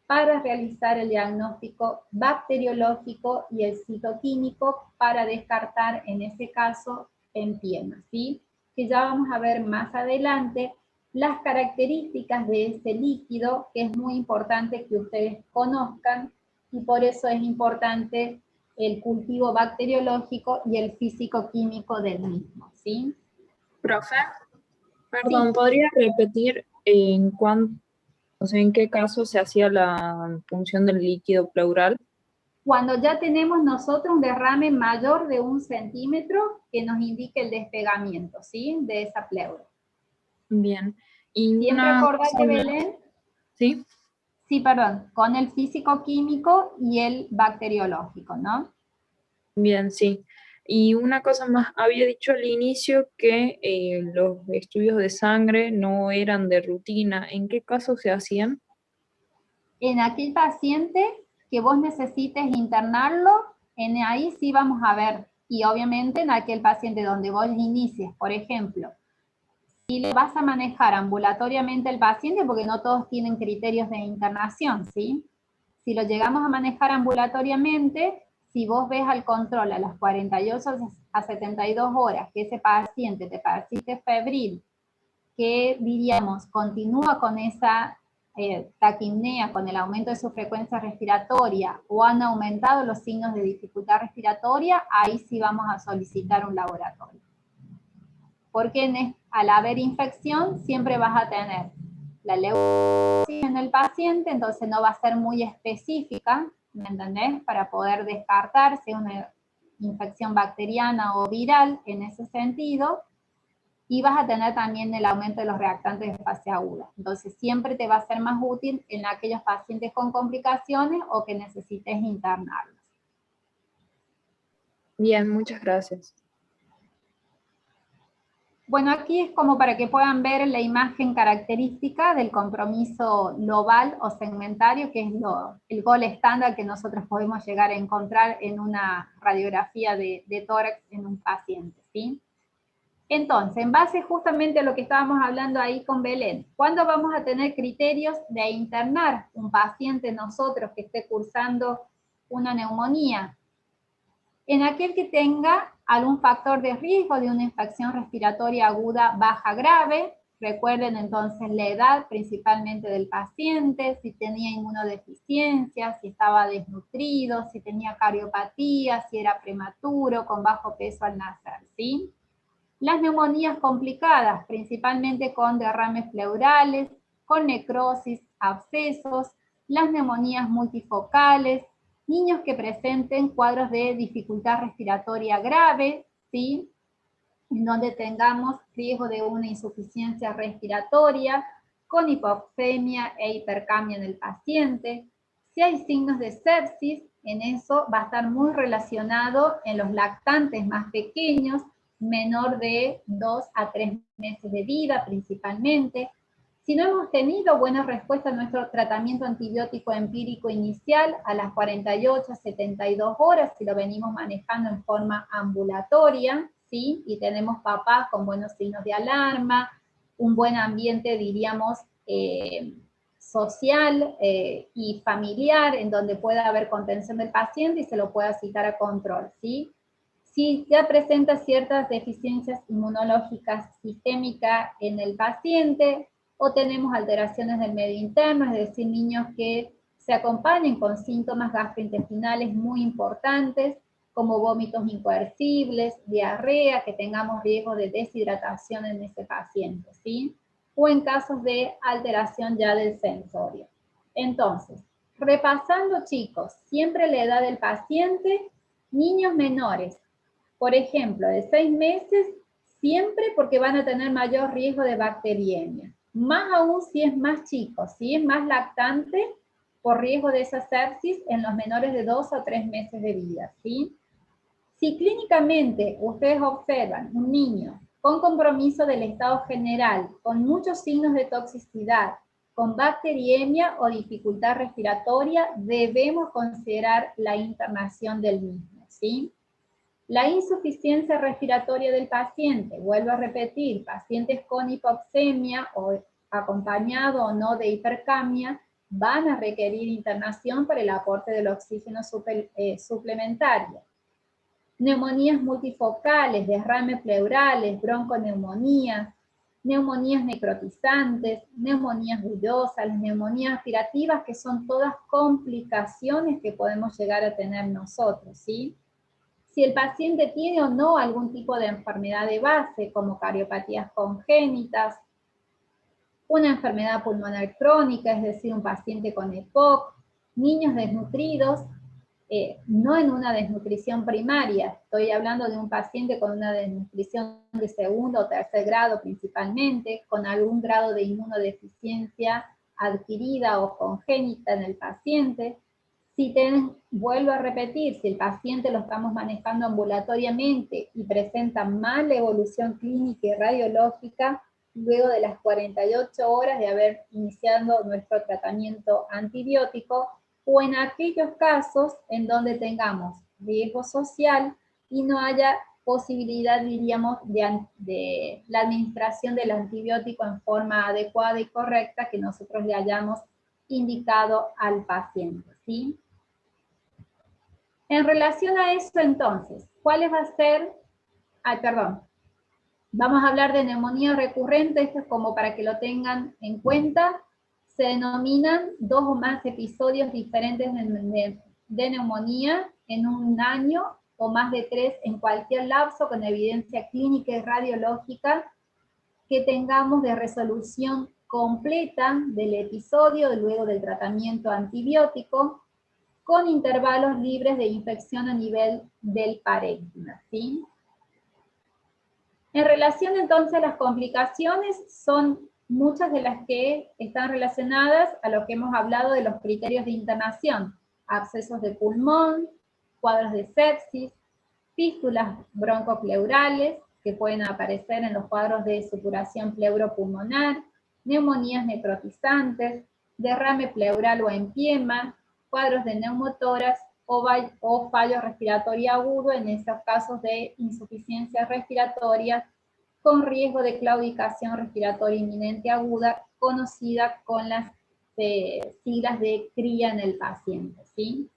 para realizar el diagnóstico bacteriológico y el citoquímico para descartar, en ese caso, empiema, ¿sí? Que ya vamos a ver más adelante las características de ese líquido, que es muy importante que ustedes conozcan, y por eso es importante el cultivo bacteriológico y el físico-químico del mismo, ¿sí? Profe, perdón, Sí. ¿podría repetir o sea, en qué caso se hacía la punción del líquido pleural? Cuando ya tenemos nosotros un derrame mayor de 1 centímetro que nos indique el despegamiento, ¿sí? De esa pleura. Bien. Y Siempre una acordate, cosa más, Belén, ¿sí? sí, perdón, con el físico-químico y el bacteriológico, ¿no? Bien, sí. Y una cosa más, había dicho al inicio que los estudios de sangre no eran de rutina. ¿En qué caso se hacían? En aquel paciente que vos necesites internarlo, en ahí sí vamos a ver, y obviamente en aquel paciente donde vos inicies, por ejemplo, si le vas a manejar ambulatoriamente el paciente, porque no todos tienen criterios de internación, ¿sí? Si lo llegamos a manejar ambulatoriamente, si vos ves al control a las 48 a 72 horas que ese paciente te persiste febril, que diríamos continúa con esa taquipnea, con el aumento de su frecuencia respiratoria, o han aumentado los signos de dificultad respiratoria, ahí sí vamos a solicitar un laboratorio. porque al haber infección siempre vas a tener la leucemia en el paciente, entonces no va a ser muy específica, ¿me entendés? Para poder descartar si es una infección bacteriana o viral en ese sentido, y vas a tener también el aumento de los reactantes de fase aguda. Entonces siempre te va a ser más útil en aquellos pacientes con complicaciones o que necesites internarlos. Bien, muchas gracias. Bueno, aquí es como para que puedan ver la imagen característica del compromiso global o segmentario, que es el gol estándar que nosotros podemos llegar a encontrar en una radiografía de tórax en un paciente, ¿sí? Entonces, en base justamente a lo que estábamos hablando ahí con Belén, ¿cuándo vamos a tener criterios de internar un paciente nosotros que esté cursando una neumonía? En aquel que tenga algún factor de riesgo de una infección respiratoria aguda baja grave, recuerden entonces la edad principalmente del paciente, si tenía inmunodeficiencia, si estaba desnutrido, si tenía cardiopatía, si era prematuro, con bajo peso al nacer, ¿sí? Las neumonías complicadas, principalmente con derrames pleurales, con necrosis, abscesos, las neumonías multifocales, niños que presenten cuadros de dificultad respiratoria grave, ¿sí? En donde tengamos riesgo de una insuficiencia respiratoria, con hipoxemia e hipercamia en el paciente. Si hay signos de sepsis, en eso va a estar muy relacionado en los lactantes más pequeños, menor de 2 a 3 meses de vida principalmente. Si no hemos tenido buena respuesta a nuestro tratamiento antibiótico empírico inicial a las 48 a 72 horas, si lo venimos manejando en forma ambulatoria, ¿sí? Y tenemos papás con buenos signos de alarma, un buen ambiente, diríamos, social y familiar, en donde pueda haber contención del paciente y se lo pueda citar a control, ¿sí? Si ya presenta ciertas deficiencias inmunológicas sistémicas en el paciente, o tenemos alteraciones del medio interno, es decir, niños que se acompañen con síntomas gastrointestinales muy importantes, como vómitos incoercibles, diarrea, que tengamos riesgo de deshidratación en ese paciente, ¿sí? O en casos de alteración ya del sensorio. Entonces, repasando, chicos, siempre la edad del paciente, niños menores, por ejemplo, de 6 meses, siempre porque van a tener mayor riesgo de bacteriemia. Más aún si es más chico, si es más lactante, por riesgo de esa sepsis en los menores de 2 a 3 meses de vida, ¿sí? Si clínicamente ustedes observan un niño con compromiso del estado general, con muchos signos de toxicidad, con bacteriemia o dificultad respiratoria, debemos considerar la internación del mismo, ¿sí? La insuficiencia respiratoria del paciente, vuelvo a repetir, pacientes con hipoxemia o acompañado o no de hipercamia, van a requerir internación para el aporte del oxígeno suplementario. Neumonías multifocales, derrames pleurales, bronconeumonías, neumonías necrotizantes, neumonías bullosas, las neumonías aspirativas, que son todas complicaciones que podemos llegar a tener nosotros, ¿sí? Si el paciente tiene o no algún tipo de enfermedad de base, como cardiopatías congénitas, una enfermedad pulmonar crónica, es decir, un paciente con EPOC, niños desnutridos, no en una desnutrición primaria, estoy hablando de un paciente con una desnutrición de segundo o tercer grado principalmente, con algún grado de inmunodeficiencia adquirida o congénita en el paciente. Si vuelvo a repetir, si el paciente lo estamos manejando ambulatoriamente y presenta mala evolución clínica y radiológica, luego de las 48 horas de haber iniciado nuestro tratamiento antibiótico, o en aquellos casos en donde tengamos riesgo social y no haya posibilidad, diríamos, de la administración del antibiótico en forma adecuada y correcta que nosotros le hayamos indicado al paciente, ¿sí? En relación a eso, entonces, ¿cuáles va a ser? Vamos a hablar de neumonía recurrente, esto es como para que lo tengan en cuenta. Se denominan 2 o más episodios diferentes de neumonía en un año o más de 3 en cualquier lapso con evidencia clínica y radiológica que tengamos de resolución completa del episodio luego del tratamiento antibiótico, con intervalos libres de infección a nivel del parénquima, ¿sí? En relación entonces a las complicaciones, son muchas de las que están relacionadas a lo que hemos hablado de los criterios de internación: abscesos de pulmón, cuadros de sepsis, fístulas broncopleurales, que pueden aparecer en los cuadros de supuración pleuropulmonar, neumonías necrotizantes, derrame pleural o empiema, cuadros de neumotórax o fallo respiratorio agudo en esos casos de insuficiencia respiratoria con riesgo de claudicación respiratoria inminente aguda, conocida con las siglas de CRIA en el paciente, ¿sí?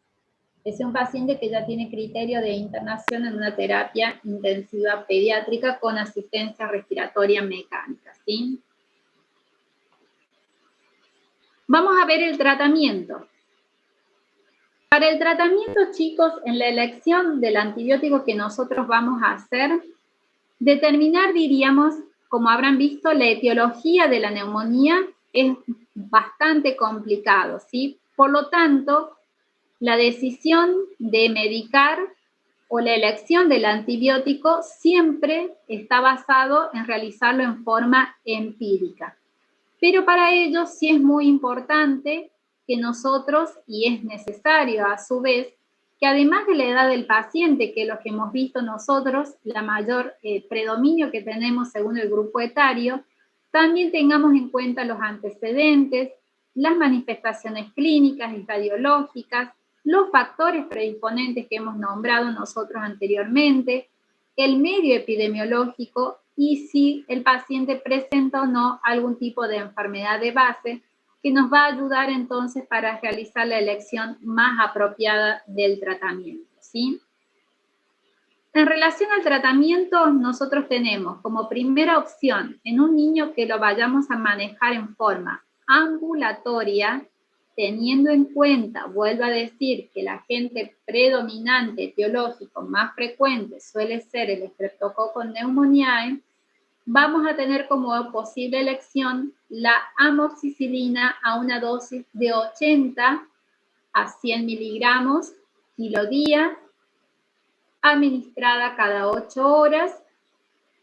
Es un paciente que ya tiene criterio de internación en una terapia intensiva pediátrica con asistencia respiratoria mecánica, ¿sí? Vamos a ver el tratamiento. Para el tratamiento, chicos, en la elección del antibiótico que nosotros vamos a hacer, determinar, diríamos, como habrán visto, la etiología de la neumonía es bastante complicado, ¿sí? Por lo tanto, la decisión de medicar o la elección del antibiótico siempre está basado en realizarlo en forma empírica. Pero para ello sí es muy importante que nosotros, y es necesario a su vez, que además de la edad del paciente, que es lo que hemos visto nosotros, la mayor predominio que tenemos según el grupo etario, también tengamos en cuenta los antecedentes, las manifestaciones clínicas y radiológicas, los factores predisponentes que hemos nombrado nosotros anteriormente, el medio epidemiológico y si el paciente presenta o no algún tipo de enfermedad de base, que nos va a ayudar entonces para realizar la elección más apropiada del tratamiento, ¿sí? En relación al tratamiento, nosotros tenemos como primera opción, en un niño que lo vayamos a manejar en forma ambulatoria, teniendo en cuenta, vuelvo a decir, que el agente predominante etiológico más frecuente suele ser el Streptococcus pneumoniae, vamos a tener como posible elección la amoxicilina a una dosis de 80 a 100 miligramos kilo día, administrada cada 8 horas,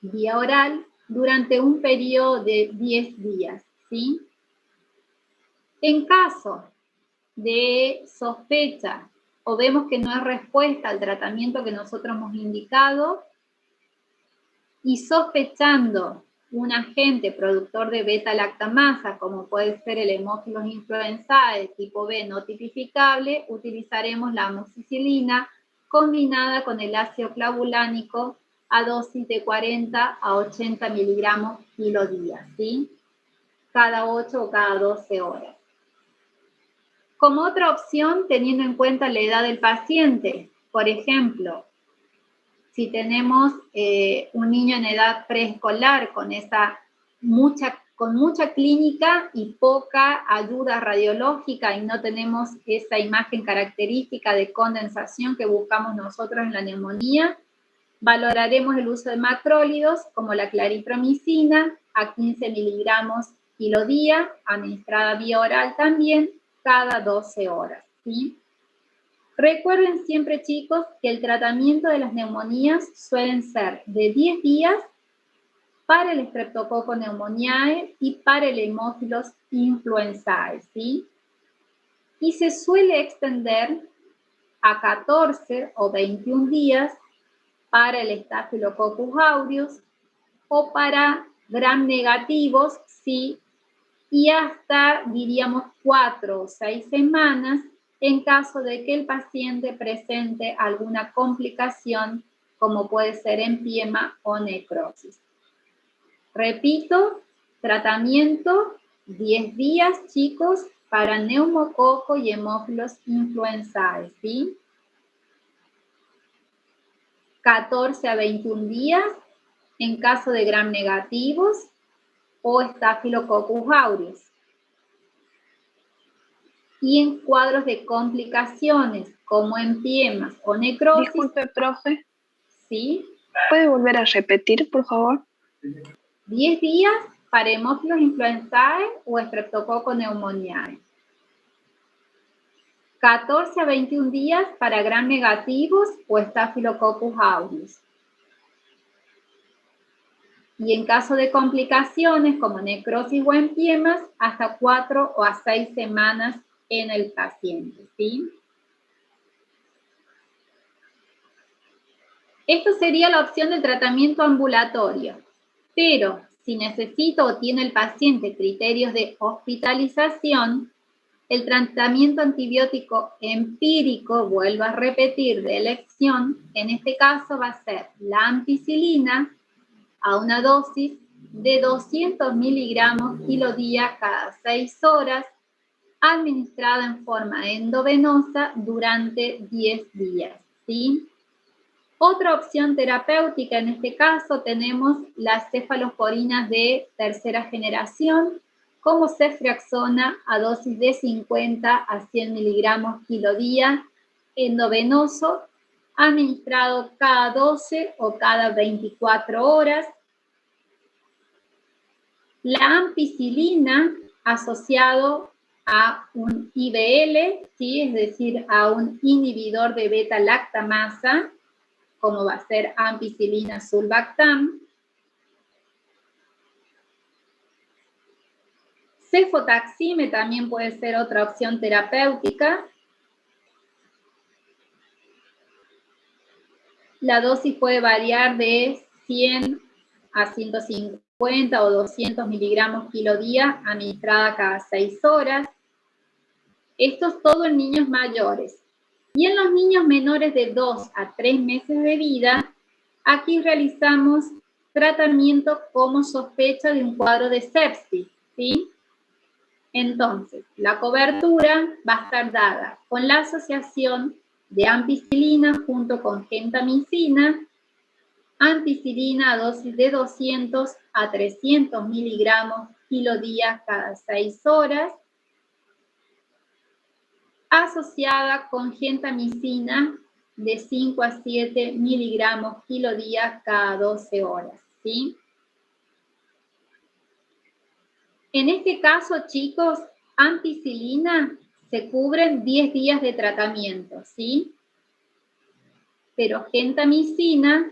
vía oral, durante un periodo de 10 días, ¿sí? En caso de sospecha o vemos que no hay respuesta al tratamiento que nosotros hemos indicado y sospechando un agente productor de beta-lactamasa, como puede ser el Haemophilus influenzae tipo B no tipificable, utilizaremos la amoxicilina combinada con el ácido clavulánico a dosis de 40 a 80 miligramos kilo día, ¿sí? Cada 8 o cada 12 horas. Como otra opción, teniendo en cuenta la edad del paciente, por ejemplo, si tenemos un niño en edad preescolar con mucha clínica y poca ayuda radiológica y no tenemos esa imagen característica de condensación que buscamos nosotros en la neumonía, valoraremos el uso de macrólidos como la claritromicina a 15 miligramos kilo día, administrada vía oral también, cada 12 horas, ¿sí? Recuerden siempre, chicos, que el tratamiento de las neumonías suelen ser de 10 días para el Streptococcus pneumoniae y para el Haemophilus influenzae, ¿sí? Y se suele extender a 14 o 21 días para el Staphylococcus aureus o para gram negativos, ¿sí? Y hasta, diríamos, 4 o 6 semanas en caso de que el paciente presente alguna complicación, como puede ser empiema o necrosis. Repito, tratamiento 10 días, chicos, para neumococo y Haemophilus influenzae, ¿sí? 14 a 21 días en caso de gram negativos o Staphylococcus aureus. Y en cuadros de complicaciones, como empiemas o necrosis. Disculpe, profe. ¿Sí? ¿Puede volver a repetir, por favor? 10 días para Haemophilus influenzae o Streptococcus pneumoniae. 14 a 21 días para gram negativos o Staphylococcus aureus. Y en caso de complicaciones como necrosis o empiemas, hasta 4 o a 6 semanas en el paciente, ¿sí? Esto sería la opción de tratamiento ambulatorio, pero si necesita o tiene el paciente criterios de hospitalización, el tratamiento antibiótico empírico, vuelvo a repetir, de elección, en este caso va a ser la ampicilina a una dosis de 200 miligramos kilo día cada 6 horas, administrada en forma endovenosa durante 10 días, ¿sí? Otra opción terapéutica, en este caso, tenemos las cefalosporinas de tercera generación, como ceftriaxona a dosis de 50 a 100 miligramos kilo día, endovenoso, administrado cada 12 o cada 24 horas. La ampicilina asociado a un IBL, ¿sí? Es decir, a un inhibidor de beta-lactamasa, como va a ser ampicilina sulbactam. Cefotaxime también puede ser otra opción terapéutica. La dosis puede variar de 100 a 150 o 200 miligramos kilo día, administrada cada 6 horas. Esto es todo en niños mayores. Y en los niños menores de 2 a 3 meses de vida, aquí realizamos tratamiento como sospecha de un cuadro de sepsis, ¿sí? Entonces, la cobertura va a estar dada con la asociación de ampicilina junto con gentamicina, ampicilina a dosis de 200 a 300 miligramos kilo día cada 6 horas, asociada con gentamicina de 5 a 7 miligramos kilo día cada 12 horas, ¿sí? En este caso, chicos, ampicilina se cubren 10 días de tratamiento, ¿sí? Pero gentamicina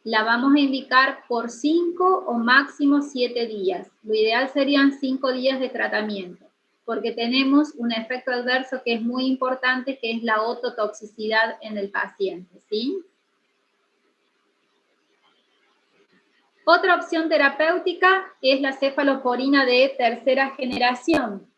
la vamos a indicar por 5 o máximo 7 días. Lo ideal serían 5 días de tratamiento, porque tenemos un efecto adverso que es muy importante, que es la ototoxicidad en el paciente, ¿sí? Otra opción terapéutica es la cefalosporina de tercera generación.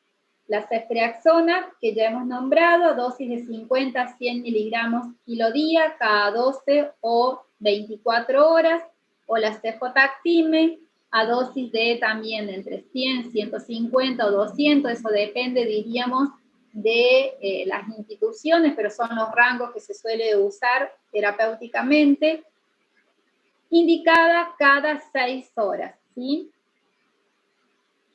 La ceftriaxona, que ya hemos nombrado, dosis de 50 a 100 miligramos kilo día, cada 12 o 24 horas, o la cefotaxime, a dosis de también entre 100, 150 o 200, eso depende, diríamos, de las instituciones, pero son los rangos que se suele usar terapéuticamente, indicada cada 6 horas, ¿sí?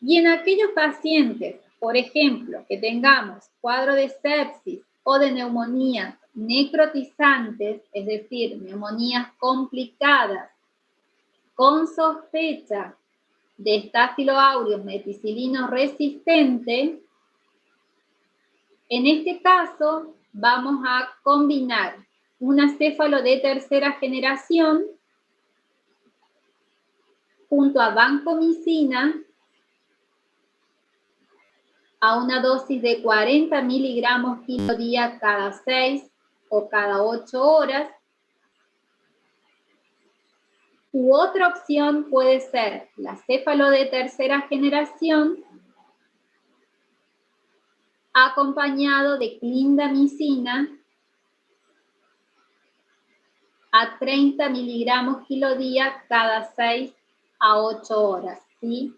Y en aquellos pacientes, por ejemplo, que tengamos cuadro de sepsis o de neumonías necrotizantes, es decir, neumonías complicadas, con sospecha de Staphylo aureus meticilino resistente, en este caso vamos a combinar una céfalo de tercera generación junto a vancomicina a una dosis de 40 miligramos kilo día cada 6 o cada 8 horas. U otra opción puede ser la céfalo de tercera generación acompañado de clindamicina a 30 miligramos kilo día cada 6 a 8 horas, ¿sí?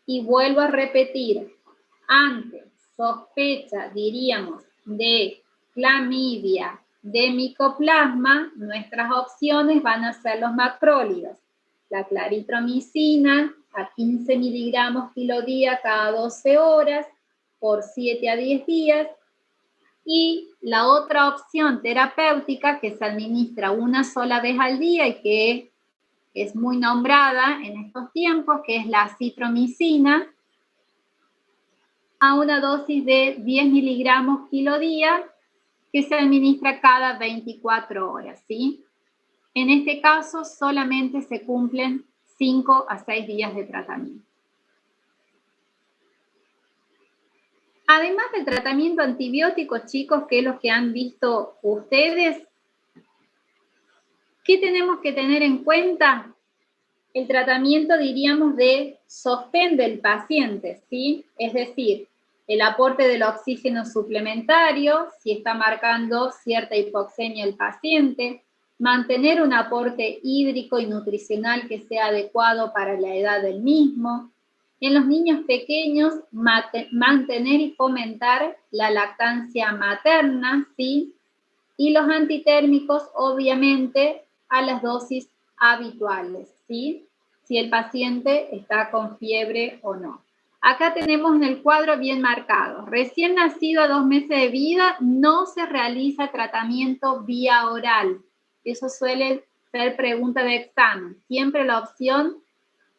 Y vuelvo a repetir, ante sospecha, diríamos, de clamidia, de micoplasma, nuestras opciones van a ser los macrólidos. La claritromicina a 15 miligramos kilo día cada 12 horas, por 7 a 10 días. Y la otra opción terapéutica que se administra una sola vez al día y que es muy nombrada en estos tiempos, que es la acitromicina, a una dosis de 10 miligramos kilo día, que se administra cada 24 horas, ¿sí? En este caso solamente se cumplen 5 a 6 días de tratamiento. Además del tratamiento antibiótico, chicos, que es lo que han visto ustedes, ¿qué tenemos que tener en cuenta? El tratamiento, diríamos, de sostén del paciente, ¿sí? Es decir, el aporte del oxígeno suplementario, si está marcando cierta hipoxemia el paciente, mantener un aporte hídrico y nutricional que sea adecuado para la edad del mismo. En los niños pequeños, mantener y fomentar la lactancia materna, ¿sí? Y los antitérmicos, obviamente, a las dosis habituales, ¿sí? Si el paciente está con fiebre o no. Acá tenemos en el cuadro bien marcado. Recién nacido a 2 meses de vida, no se realiza tratamiento vía oral. Eso suele ser pregunta de examen. Siempre la opción,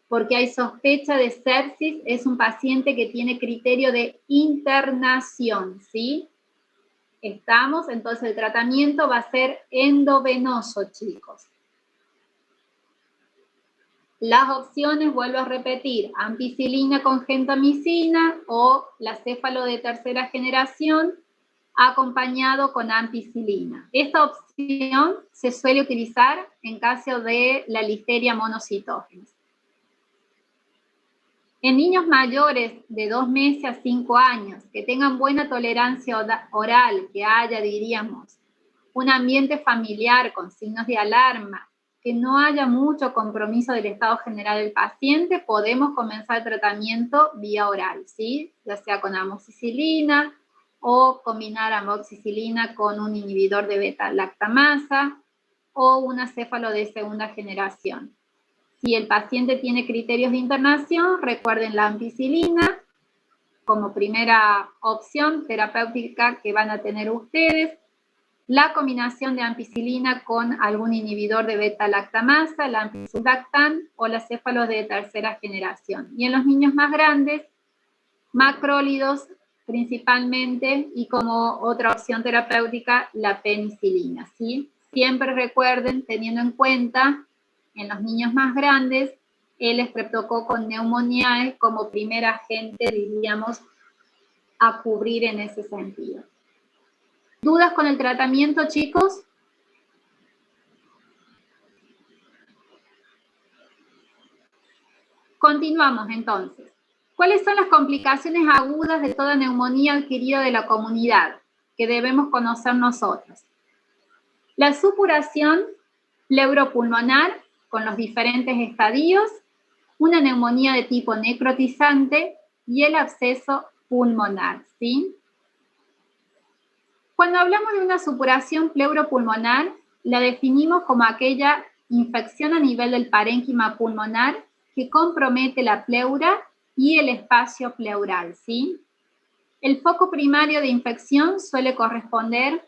porque hay sospecha de sepsis, es un paciente que tiene criterio de internación, ¿sí? Estamos, entonces el tratamiento va a ser endovenoso, chicos. Las opciones, vuelvo a repetir, ampicilina con gentamicina o la céfalo de tercera generación acompañado con ampicilina. Esta opción se suele utilizar en caso de la listeria monocitógenes. En niños mayores de 2 meses a 5 años, que tengan buena tolerancia oral, que haya, diríamos, un ambiente familiar con signos de alarma, que no haya mucho compromiso del estado general del paciente, podemos comenzar el tratamiento vía oral, ¿sí? Ya sea con amoxicilina o combinar amoxicilina con un inhibidor de beta-lactamasa o una céfalo de segunda generación. Si el paciente tiene criterios de internación, recuerden la ampicilina como primera opción terapéutica que van a tener ustedes. La combinación de ampicilina con algún inhibidor de beta-lactamasa, la ampicilactam o la céfalo de tercera generación. Y en los niños más grandes, macrólidos principalmente y como otra opción terapéutica, la penicilina, ¿sí? Siempre recuerden, teniendo en cuenta en los niños más grandes, el Streptococcus pneumoniae como primer agente, diríamos, a cubrir en ese sentido. ¿Dudas con el tratamiento, chicos? Continuamos entonces. ¿Cuáles son las complicaciones agudas de toda neumonía adquirida de la comunidad que debemos conocer nosotros? La supuración pleuropulmonar con los diferentes estadios, una neumonía de tipo necrotizante y el absceso pulmonar, ¿sí? Cuando hablamos de una supuración pleuropulmonar, la definimos como aquella infección a nivel del parénquima pulmonar que compromete la pleura y el espacio pleural, ¿sí? El foco primario de infección suele corresponder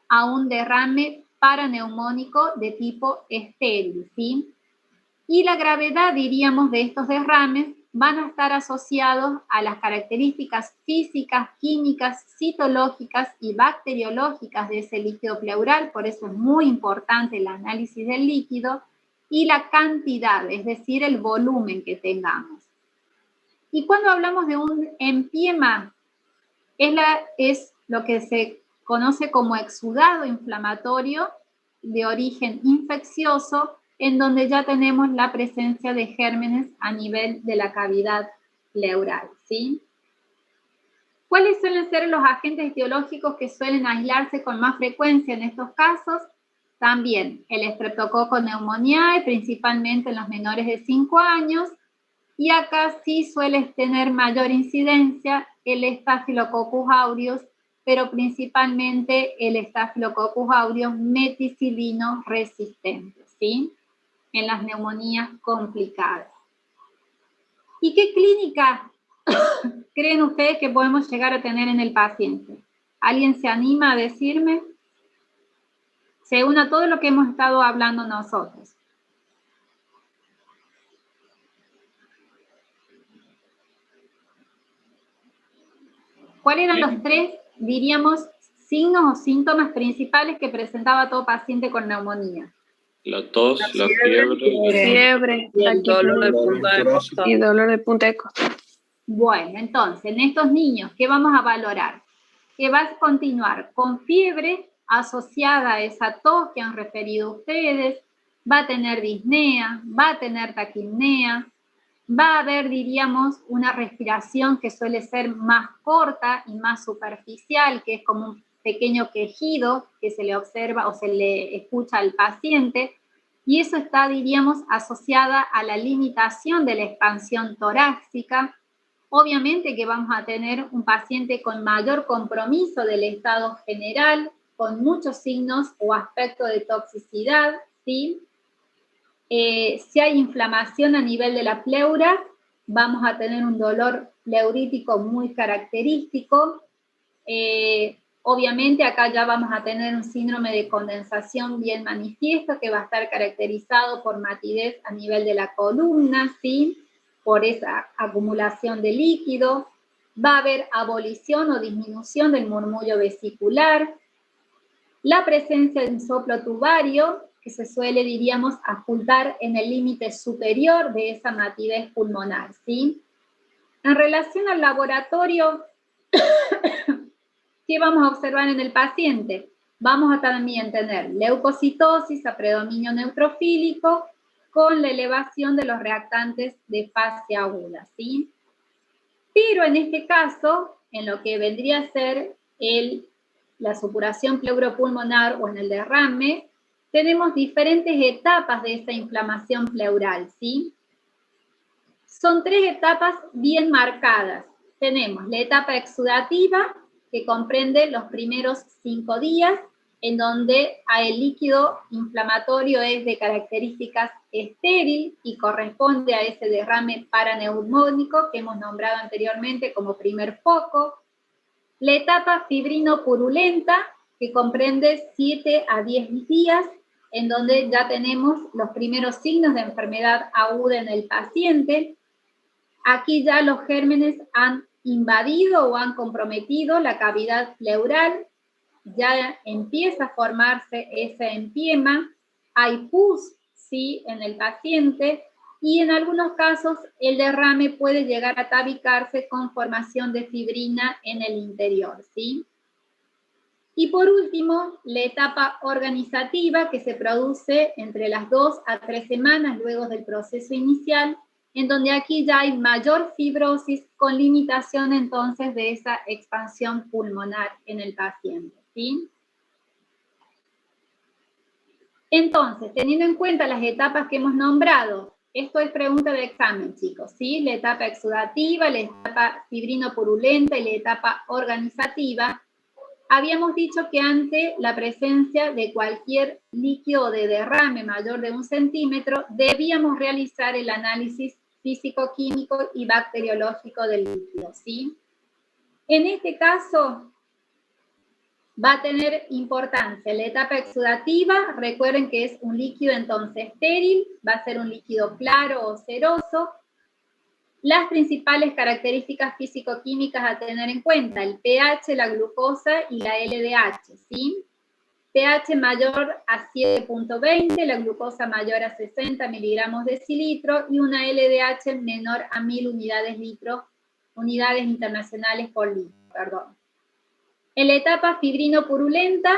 a un derrame paraneumónico de tipo estéril, ¿sí? Y la gravedad, diríamos, de estos derrames van a estar asociados a las características físicas, químicas, citológicas y bacteriológicas de ese líquido pleural, por eso es muy importante el análisis del líquido, y la cantidad, es decir, el volumen que tengamos. Y cuando hablamos de un empiema, es lo que se conoce como exudado inflamatorio de origen infeccioso, en donde ya tenemos la presencia de gérmenes a nivel de la cavidad pleural, ¿sí? ¿Cuáles suelen ser los agentes etiológicos que suelen aislarse con más frecuencia en estos casos? También el Streptococcus pneumoniae, principalmente en los menores de 5 años, y acá sí suele tener mayor incidencia el Staphylococcus aureus, pero principalmente el Staphylococcus aureus meticilino resistente, ¿sí? En las neumonías complicadas. ¿Y qué clínica creen ustedes que podemos llegar a tener en el paciente? ¿Alguien se anima a decirme? Según a todo lo que hemos estado hablando nosotros. ¿Cuáles eran los tres, diríamos, signos o síntomas principales que presentaba todo paciente con neumonía? La tos, la fiebre Fiebre, y el dolor de punta de costado. y dolor de punta de costado. Bueno, entonces, en estos niños, ¿qué vamos a valorar? Que va a continuar con fiebre asociada a esa tos que han referido ustedes, va a tener disnea, va a tener taquipnea, va a haber, diríamos, una respiración que suele ser más corta y más superficial, que es como un pequeño quejido que se le observa o se le escucha al paciente, y eso está, diríamos, asociada a la limitación de la expansión torácica. Obviamente que vamos a tener un paciente con mayor compromiso del estado general, con muchos signos o aspectos de toxicidad, ¿sí? Si hay inflamación a nivel de la pleura, vamos a tener un dolor pleurítico muy característico. Obviamente acá ya vamos a tener un síndrome de condensación bien manifiesto que va a estar caracterizado por matidez a nivel de la columna, ¿sí? Por esa acumulación de líquido. Va a haber abolición o disminución del murmullo vesicular. La presencia de un soplo tubario que se suele, diríamos, ocultar en el límite superior de esa matidez pulmonar, ¿sí? En relación al laboratorio, ¿qué vamos a observar en el paciente? Vamos a también tener leucocitosis a predominio neutrofílico con la elevación de los reactantes de fase aguda, ¿sí? Pero en este caso, en lo que vendría a ser la supuración pleuropulmonar o en el derrame, tenemos diferentes etapas de esa inflamación pleural, ¿sí? Son tres etapas bien marcadas. Tenemos la etapa exudativa, que comprende los primeros 5 días, en donde el líquido inflamatorio es de características estéril y corresponde a ese derrame paraneumónico que hemos nombrado anteriormente como primer foco. La etapa fibrino-purulenta, que comprende 7 a 10 días, en donde ya tenemos los primeros signos de enfermedad aguda en el paciente. Aquí ya los gérmenes han invadido o han comprometido la cavidad pleural, ya empieza a formarse ese empiema, hay pus, ¿sí?, en el paciente, y en algunos casos el derrame puede llegar a tabicarse con formación de fibrina en el interior, ¿sí? Y por último, la etapa organizativa que se produce entre las 2 a 3 semanas luego del proceso inicial, en donde aquí ya hay mayor fibrosis con limitación entonces de esa expansión pulmonar en el paciente, ¿sí? Entonces, teniendo en cuenta las etapas que hemos nombrado, esto es pregunta de examen, chicos, ¿sí? La etapa exudativa, la etapa fibrino-purulenta y la etapa organizativa. Habíamos dicho que ante la presencia de cualquier líquido de derrame mayor de 1 centímetro, debíamos realizar el análisis físico-químico y bacteriológico del líquido, ¿sí? En este caso, va a tener importancia la etapa exudativa. Recuerden que es un líquido entonces estéril, va a ser un líquido claro o ceroso. Las principales características físico-químicas a tener en cuenta: el pH, la glucosa y la LDH, ¿sí? pH mayor a 7.20, la glucosa mayor a 60 miligramos decilitro y una LDH menor a 1000 unidades internacionales por litro, perdón. En la etapa fibrino-purulenta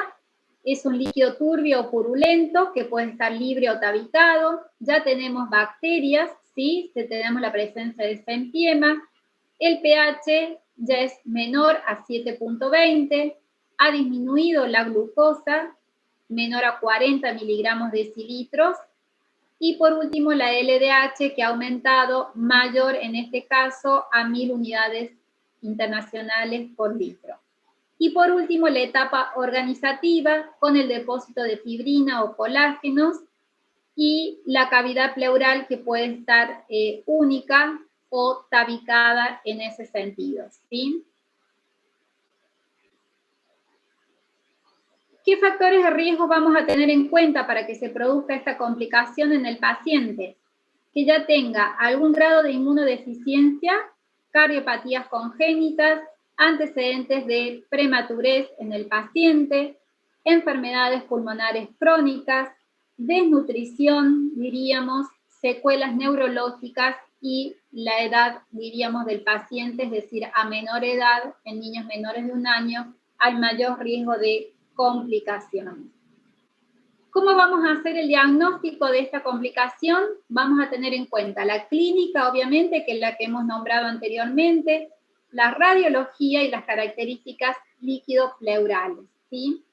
es un líquido turbio o purulento que puede estar libre o tabicado. Ya tenemos bacterias, ¿sí? Tenemos la presencia de esa empiema. El pH ya es menor a 7.20. Ha disminuido la glucosa, menor a 40 miligramos decilitros. Y por último la LDH, que ha aumentado, mayor en este caso a 1000 unidades internacionales por litro. Y por último, la etapa organizativa con el depósito de fibrina o colágenos y la cavidad pleural que puede estar única, o tabicada en ese sentido, ¿sí? ¿Qué factores de riesgo vamos a tener en cuenta para que se produzca esta complicación en el paciente? Que ya tenga algún grado de inmunodeficiencia, cardiopatías congénitas, antecedentes de prematurez en el paciente, enfermedades pulmonares crónicas, desnutrición, diríamos, secuelas neurológicas y la edad, diríamos, del paciente, es decir, a menor edad, en niños menores de 1 año, hay mayor riesgo de complicaciones. ¿Cómo vamos a hacer el diagnóstico de esta complicación? Vamos a tener en cuenta la clínica, obviamente, que es la que hemos nombrado anteriormente, la radiología y las características líquido-pleurales, ¿sí?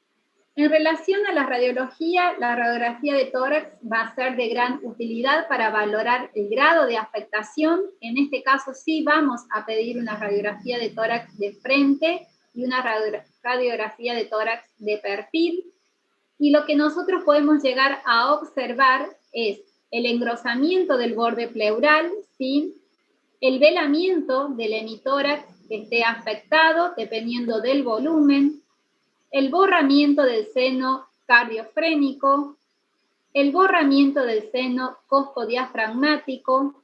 En relación a la radiografía de tórax va a ser de gran utilidad para valorar el grado de afectación. En este caso sí vamos a pedir una radiografía de tórax de frente y una radiografía de tórax de perfil. Y lo que nosotros podemos llegar a observar es el engrosamiento del borde pleural, ¿sí? El velamiento del hemitórax que esté afectado dependiendo del volumen, el borramiento del seno cardiofrénico, el borramiento del seno costodiafragmático,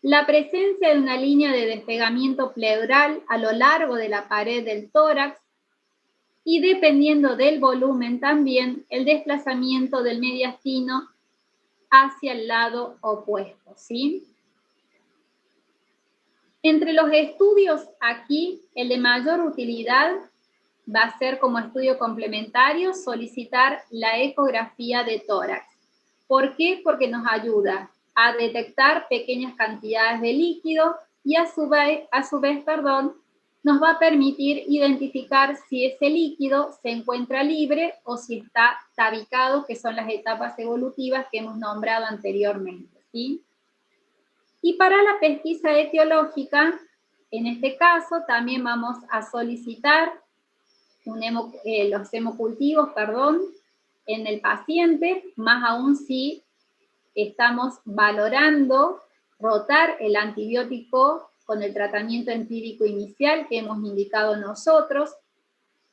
la presencia de una línea de despegamiento pleural a lo largo de la pared del tórax, y dependiendo del volumen también el desplazamiento del mediastino hacia el lado opuesto, ¿sí? Entre los estudios aquí, el de mayor utilidad va a ser como estudio complementario solicitar la ecografía de tórax. ¿Por qué? Porque nos ayuda a detectar pequeñas cantidades de líquido y a su vez, nos va a permitir identificar si ese líquido se encuentra libre o si está tabicado, que son las etapas evolutivas que hemos nombrado anteriormente, ¿sí? Y para la pesquisa etiológica, en este caso también vamos a solicitar los hemocultivos, en el paciente, más aún si estamos valorando rotar el antibiótico con el tratamiento empírico inicial que hemos indicado nosotros.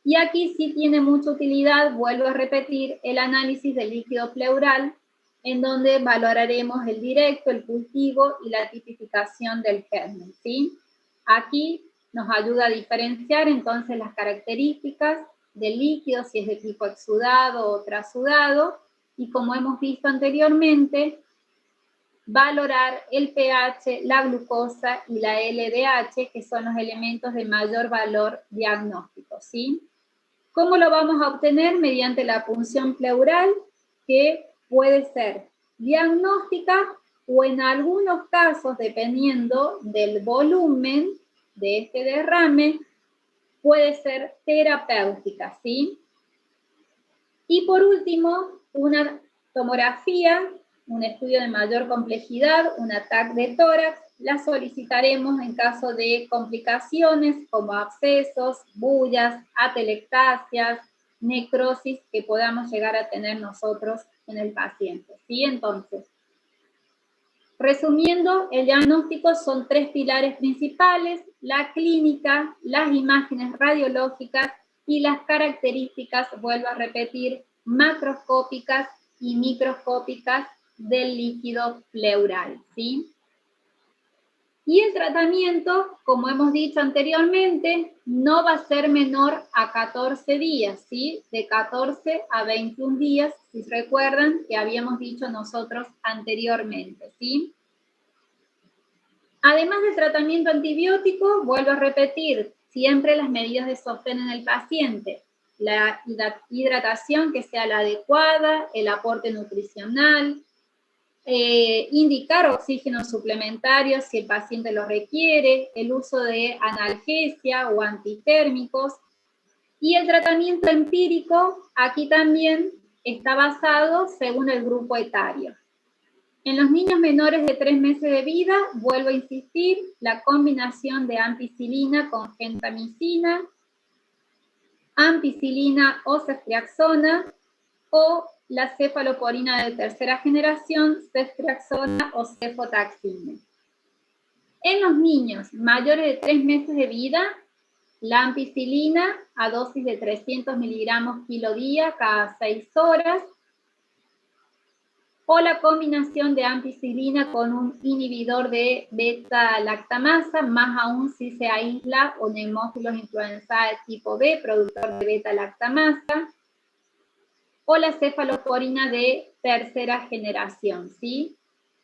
Y aquí sí tiene mucha utilidad, vuelvo a repetir, el análisis del líquido pleural, en donde valoraremos el directo, el cultivo y la tipificación del germen, ¿sí? Aquí nos ayuda a diferenciar entonces las características del líquido, si es de tipo exudado o trasudado, y como hemos visto anteriormente, valorar el pH, la glucosa y la LDH, que son los elementos de mayor valor diagnóstico, ¿sí? ¿Cómo lo vamos a obtener? Mediante la punción pleural, que puede ser diagnóstica o en algunos casos, dependiendo del volumen de este derrame, puede ser terapéutica, ¿sí? Y por último, una tomografía, un estudio de mayor complejidad, un TAC de tórax, la solicitaremos en caso de complicaciones como abscesos, bullas, atelectasias, necrosis que podamos llegar a tener nosotros en el paciente, ¿sí? Entonces, resumiendo, el diagnóstico son 3 pilares principales: la clínica, las imágenes radiológicas y las características, vuelvo a repetir, macroscópicas y microscópicas del líquido pleural, ¿sí? Y el tratamiento, como hemos dicho anteriormente, no va a ser menor a 14 días, ¿sí? De 14 a 21 días, si recuerdan que habíamos dicho nosotros anteriormente, ¿sí? Además del tratamiento antibiótico, vuelvo a repetir, siempre las medidas de sostén en el paciente, la hidratación que sea la adecuada, el aporte nutricional, indicar oxígeno suplementario si el paciente lo requiere, el uso de analgesia o antitérmicos, y el tratamiento empírico aquí también está basado según el grupo etario. En los niños menores de 3 meses de vida, vuelvo a insistir, la combinación de ampicilina con gentamicina, ampicilina o ceftriaxona, o la cefalosporina de tercera generación, ceftriaxona o cefotaxime. En los niños mayores de 3 meses de vida, la ampicilina a dosis de 300 miligramos kilo día cada 6 horas, o la combinación de ampicilina con un inhibidor de beta-lactamasa, más aún si se aísla un Haemophilus influenzae tipo B, productor de beta-lactamasa, o la cefalosporina de tercera generación, ¿sí?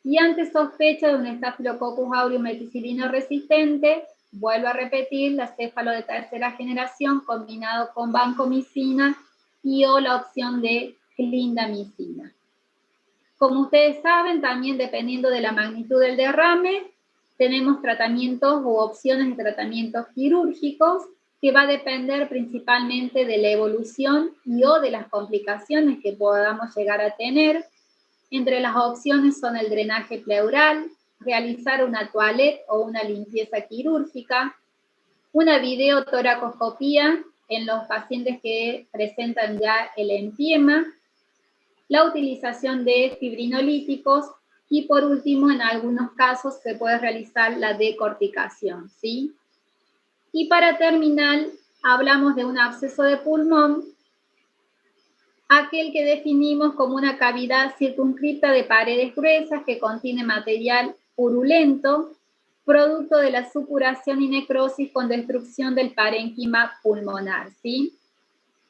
Y ante sospecha de un Staphylococcus aureus meticilino resistente, vuelvo a repetir, la céfalo de tercera generación combinado con vancomicina y o la opción de clindamicina. Como ustedes saben, también dependiendo de la magnitud del derrame, tenemos tratamientos u opciones de tratamientos quirúrgicos que va a depender principalmente de la evolución y o de las complicaciones que podamos llegar a tener. Entre las opciones son el drenaje pleural, realizar una toilette o una limpieza quirúrgica, una videotoracoscopía en los pacientes que presentan ya el empiema, la utilización de fibrinolíticos y por último, en algunos casos se puede realizar la decorticación, ¿sí? Y para terminar, hablamos de un absceso de pulmón, aquel que definimos como una cavidad circunscripta de paredes gruesas que contiene material purulento, producto de la supuración y necrosis con destrucción del parénquima pulmonar, ¿sí?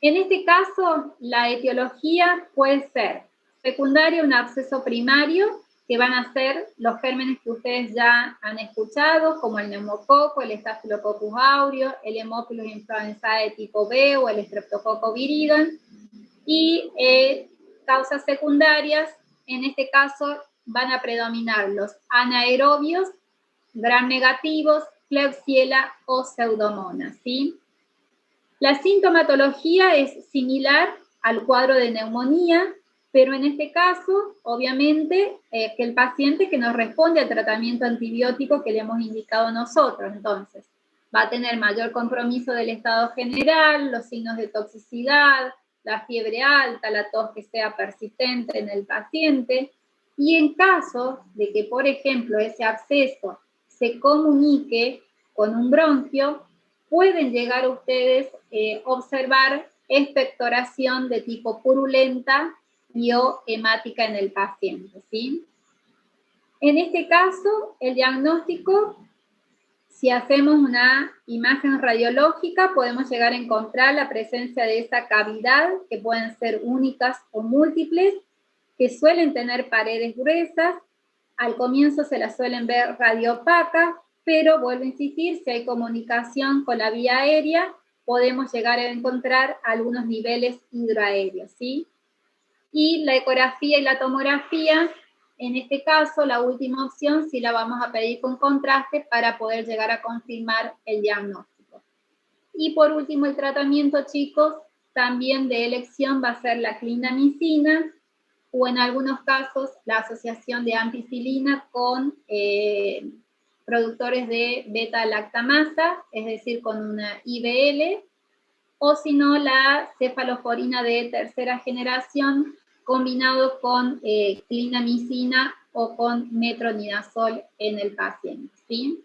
En este caso, la etiología puede ser secundaria, un absceso primario, que van a ser los gérmenes que ustedes ya han escuchado, como el neumococo, el Staphylococcus aureus, el Haemophilus influenzae tipo B o el Streptococcus viridum. Y causas secundarias, en este caso, van a predominar los anaerobios, gram negativos, Klebsiella o Pseudomonas, ¿sí? La sintomatología es similar al cuadro de neumonía, pero en este caso, obviamente, que el paciente que nos responde al tratamiento antibiótico que le hemos indicado nosotros, entonces, va a tener mayor compromiso del estado general, los signos de toxicidad, la fiebre alta, la tos que sea persistente en el paciente, y en caso de que, por ejemplo, ese absceso se comunique con un bronquio, pueden llegar ustedes a observar expectoración de tipo purulenta y o hemática en el paciente, ¿sí? En este caso, el diagnóstico, si hacemos una imagen radiológica, podemos llegar a encontrar la presencia de esa cavidad, que pueden ser únicas o múltiples, que suelen tener paredes gruesas. Al comienzo se las suelen ver radiopacas, pero vuelvo a insistir, si hay comunicación con la vía aérea, podemos llegar a encontrar algunos niveles hidroaéreos, ¿sí? Y la ecografía y la tomografía, en este caso, la última opción, sí la vamos a pedir con contraste para poder llegar a confirmar el diagnóstico. Y por último, el tratamiento, chicos, también de elección va a ser la clindamicina, o en algunos casos la asociación de ampicilina con productores de beta-lactamasa, es decir, con una IBL, o si no la cefalosporina de tercera generación combinado con clindamicina o con metronidazol en el paciente, ¿sí?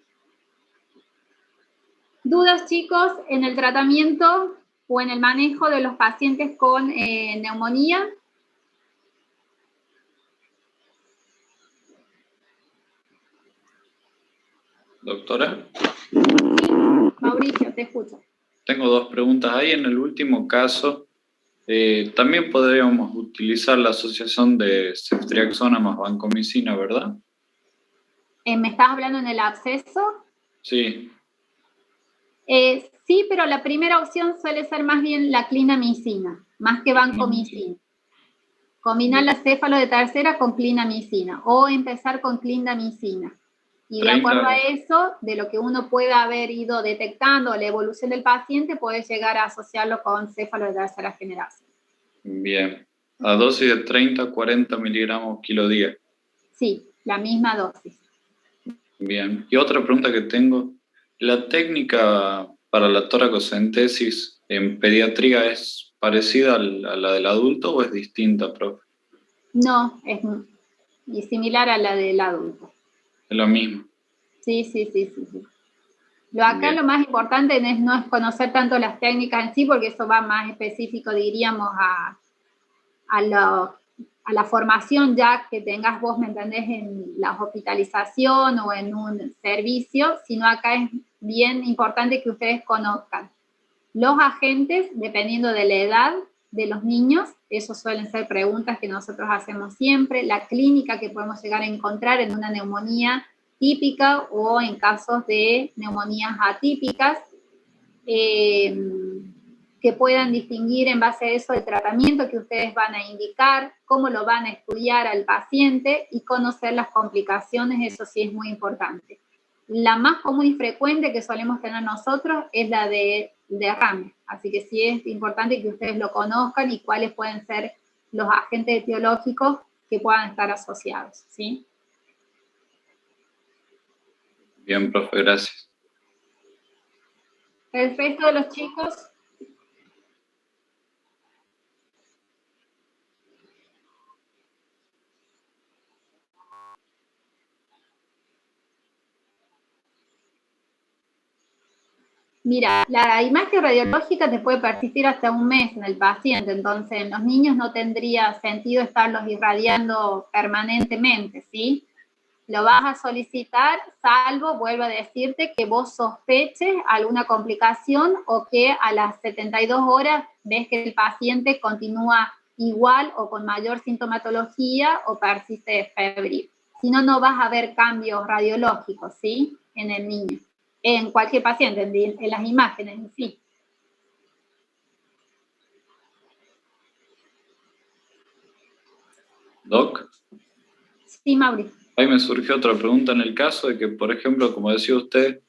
¿Dudas, chicos, en el tratamiento o en el manejo de los pacientes con neumonía? Doctora. Mauricio, te escucho. Tengo dos preguntas ahí. En el último caso, también podríamos utilizar la asociación de ceftriaxona más vancomicina, ¿verdad? ¿Me estás hablando en el absceso? Sí. Sí, pero la primera opción suele ser más bien la clindamicina, más que vancomicina. Combinar la céfalo de tercera con clindamicina o empezar con clindamicina. Y de acuerdo a eso, de lo que uno pueda haber ido detectando, la evolución del paciente, puede llegar a asociarlo con céfalo de tercera generación. Bien. A dosis de 30 a 40 miligramos kilo día. Sí, la misma dosis. Bien. Y otra pregunta que tengo, ¿la técnica para la toracocentesis en pediatría es parecida a la del adulto o es distinta, profe? No, es similar a la del adulto. Es lo mismo. Sí. Acá lo más importante no es conocer tanto las técnicas en sí, porque eso va más específico, diríamos, a la formación ya que tengas vos, ¿me entendés?, en la hospitalización o en un servicio, sino acá es bien importante que ustedes conozcan los agentes, dependiendo de la edad de los niños, eso suelen ser preguntas que nosotros hacemos siempre, la clínica que podemos llegar a encontrar en una neumonía típica o en casos de neumonías atípicas, que puedan distinguir en base a eso el tratamiento que ustedes van a indicar, cómo lo van a estudiar al paciente y conocer las complicaciones, eso sí es muy importante. La más común y frecuente que solemos tener nosotros es la de derrame, así que sí es importante que ustedes lo conozcan y cuáles pueden ser los agentes etiológicos que puedan estar asociados, ¿sí? Bien, profe, gracias. El resto de los chicos... Mira, la imagen radiológica te puede persistir hasta un mes en el paciente, entonces en los niños no tendría sentido estarlos irradiando permanentemente, ¿sí? Lo vas a solicitar, salvo, vuelvo a decirte, que vos sospeches alguna complicación o que a las 72 horas ves que el paciente continúa igual o con mayor sintomatología o persiste febril. Si no, no vas a ver cambios radiológicos, ¿sí?, en el niño. En cualquier paciente, en las imágenes en sí. Doc. Sí, Mauricio. Ahí me surgió otra pregunta en el caso de que, por ejemplo, como decía usted,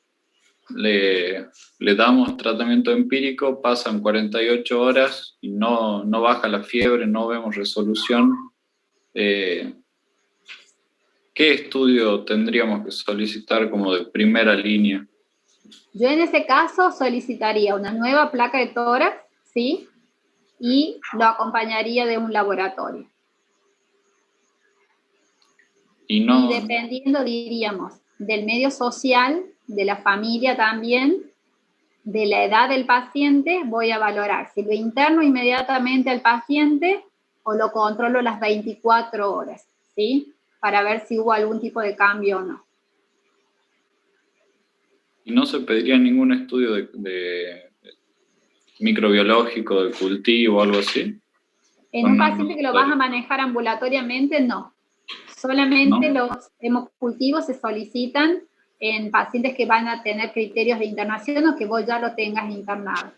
le damos tratamiento empírico, pasan 48 horas y no baja la fiebre, no vemos resolución. ¿Qué estudio tendríamos que solicitar como de primera línea? Yo en ese caso solicitaría una nueva placa de tórax, ¿sí? Y lo acompañaría de un laboratorio. Y dependiendo, diríamos, del medio social, de la familia también, de la edad del paciente, voy a valorar si lo interno inmediatamente al paciente o lo controlo las 24 horas, ¿sí? Para ver si hubo algún tipo de cambio o no. ¿Y no se pediría ningún estudio de microbiológico, de cultivo o algo así? En un paciente que lo vas a manejar ambulatoriamente, no. Solamente ¿no? Los hemocultivos se solicitan en pacientes que van a tener criterios de internación o que vos ya lo tengas internado.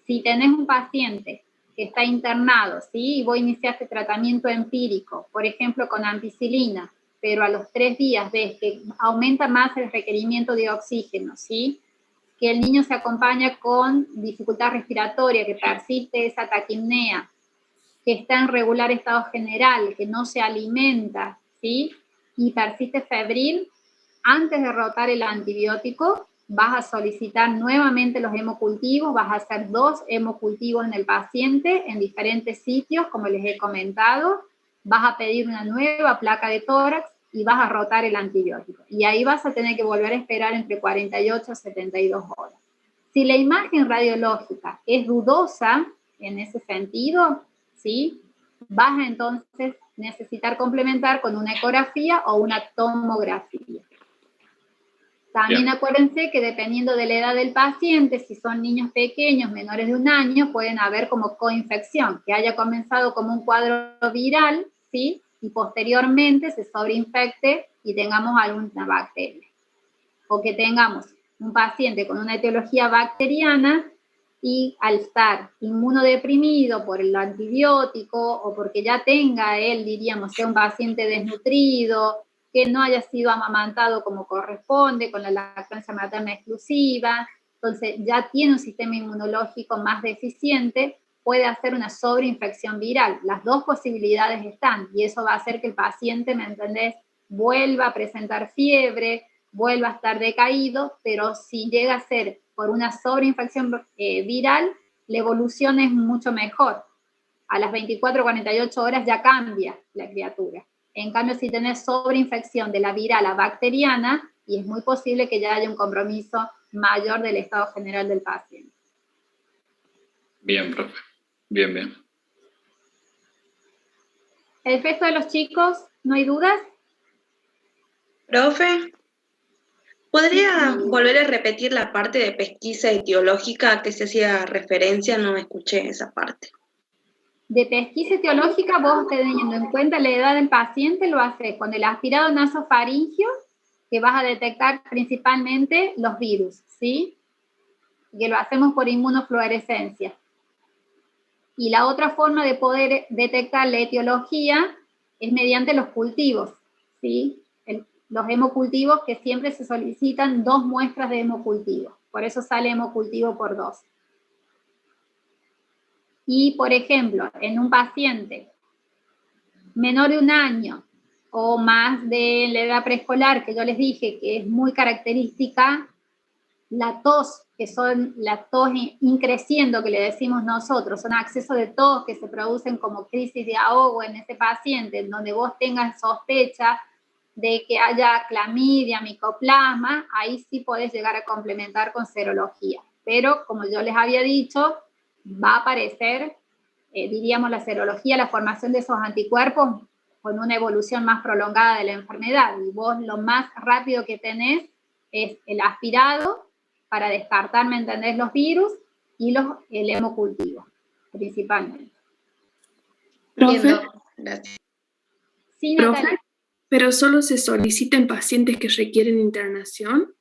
Si tenés un paciente que está internado, ¿sí?, y vos iniciaste tratamiento empírico, por ejemplo con ampicilina, pero a los 3 días ves que aumenta más el requerimiento de oxígeno, ¿sí?, que el niño se acompaña con dificultad respiratoria, que persiste esa taquipnea, que está en regular estado general, que no se alimenta, ¿sí?, y persiste febril, antes de rotar el antibiótico, vas a solicitar nuevamente los hemocultivos, vas a hacer 2 hemocultivos en el paciente en diferentes sitios, como les he comentado, vas a pedir una nueva placa de tórax y vas a rotar el antibiótico. Y ahí vas a tener que volver a esperar entre 48 a 72 horas. Si la imagen radiológica es dudosa en ese sentido, ¿sí?, vas a entonces necesitar complementar con una ecografía o una tomografía. También acuérdense que dependiendo de la edad del paciente, si son niños pequeños, menores de 1 año, pueden haber como coinfección, que haya comenzado como un cuadro viral, ¿sí?, y posteriormente se sobreinfecte y tengamos alguna bacteria. O que tengamos un paciente con una etiología bacteriana y al estar inmunodeprimido por el antibiótico o porque ya tenga él, diríamos, sea un paciente desnutrido, que no haya sido amamantado como corresponde, con la lactancia materna exclusiva, entonces ya tiene un sistema inmunológico más deficiente, puede hacer una sobreinfección viral. Las 2 posibilidades están, y eso va a hacer que el paciente, ¿me entendés?, vuelva a presentar fiebre, vuelva a estar decaído, pero si llega a ser por una sobreinfección viral, la evolución es mucho mejor. A las 24 o 48 horas ya cambia la criatura. En cambio, si tenés sobreinfección de la viral a bacteriana, y es muy posible que ya haya un compromiso mayor del estado general del paciente. Bien, profe. Bien, bien. ¿El resto de los chicos, no hay dudas? Profe, ¿podría volver a repetir la parte de pesquisa etiológica que se hacía referencia? No escuché esa parte. De pesquisa etiológica, vos teniendo en cuenta la edad del paciente, lo haces con el aspirado nasofaringeo, que vas a detectar principalmente los virus, ¿sí? Que lo hacemos por inmunofluorescencia. Y la otra forma de poder detectar la etiología es mediante los cultivos, ¿sí? Los hemocultivos, que siempre se solicitan 2 muestras de hemocultivo. Por eso sale hemocultivo por 2. Y, por ejemplo, en un paciente menor de 1 año o más de la edad preescolar, que yo les dije que es muy característica, la tos, que son la tos increciendo que le decimos nosotros, son accesos de tos que se producen como crisis de ahogo en ese paciente, en donde vos tengas sospecha de que haya clamidia, micoplasma, ahí sí podés llegar a complementar con serología. Pero, como yo les había dicho, va a aparecer, diríamos, la serología, la formación de esos anticuerpos con una evolución más prolongada de la enfermedad. Y vos lo más rápido que tenés es el aspirado para descartar, ¿me entendés?, los virus y el hemocultivo, principalmente. Profe, gracias. Sí, Natalia. ¿Pero solo se solicita en pacientes que requieren internación?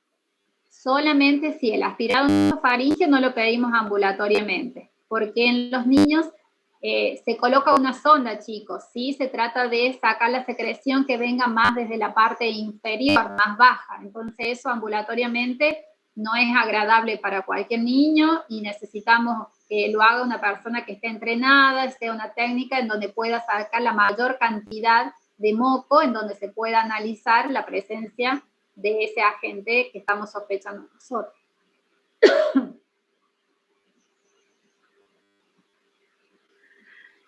Solamente si el aspirado nasofaringeo no lo pedimos ambulatoriamente, porque en los niños se coloca una sonda, chicos, ¿sí? Se trata de sacar la secreción que venga más desde la parte inferior, más baja. Entonces eso ambulatoriamente no es agradable para cualquier niño y necesitamos que lo haga una persona que esté entrenada, sea una técnica en donde pueda sacar la mayor cantidad de moco, en donde se pueda analizar la presencia de ese agente que estamos sospechando nosotros.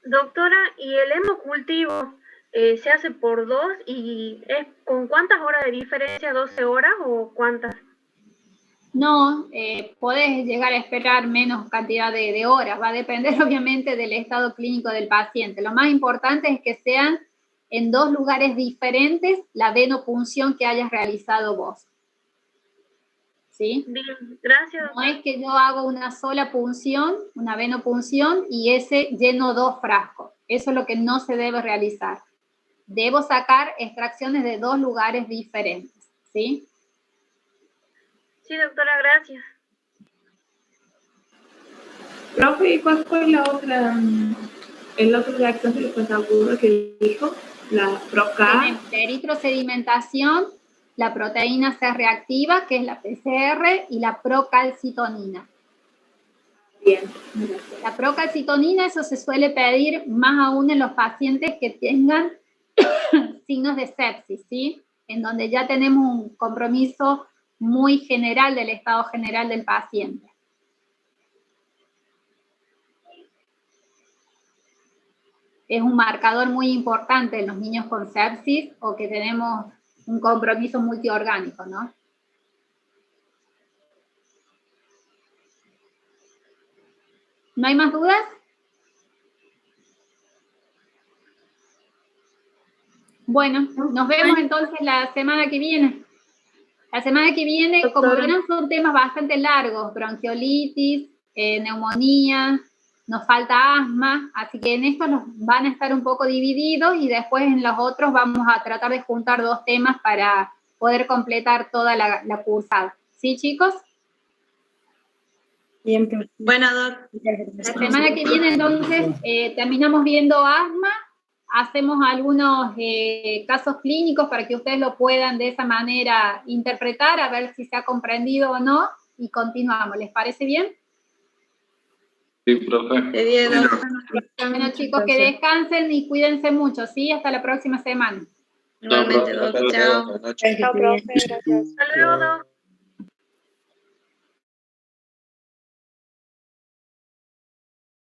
Doctora, ¿y el hemocultivo se hace por 2 y es con cuántas horas de diferencia? ¿12 horas o cuántas? No, podés llegar a esperar menos cantidad de horas, va a depender obviamente del estado clínico del paciente. Lo más importante es que sean en 2 lugares diferentes la venopunción que hayas realizado vos. ¿Sí? Bien, gracias. No es que yo hago una sola punción, una venopunción, y ese lleno 2 frascos. Eso es lo que no se debe realizar. Debo sacar extracciones de 2 lugares diferentes, ¿sí? Sí, doctora, gracias. Profe, ¿y cuál fue el otro reacción que después agudo que dijo? La PROCA. Tenemos la eritrosedimentación, la proteína C reactiva, que es la PCR, y la procalcitonina. Bien, gracias. La procalcitonina, eso se suele pedir más aún en los pacientes que tengan signos de sepsis, ¿sí? En donde ya tenemos un compromiso muy general del estado general del paciente. Es un marcador muy importante en los niños con sepsis o que tenemos un compromiso multiorgánico, ¿no? ¿No hay más dudas? Bueno, nos vemos entonces la semana que viene. La semana que viene, como verán, son temas bastante largos, bronquiolitis, neumonía, nos falta asma, así que en estos van a estar un poco divididos y después en los otros vamos a tratar de juntar 2 temas para poder completar toda la cursada. ¿Sí, chicos? Bien, profe. Bueno, Doc. La semana que viene, entonces, terminamos viendo asma, hacemos algunos casos clínicos para que ustedes lo puedan de esa manera interpretar, a ver si se ha comprendido o no, y continuamos. ¿Les parece bien? Sí, profe. Bien, Doc. Bueno, chicos, que descansen y cuídense mucho, ¿sí? Hasta la próxima semana. Igualmente, Doc. Chao. Chao, profe, gracias. Hasta luego, Doc.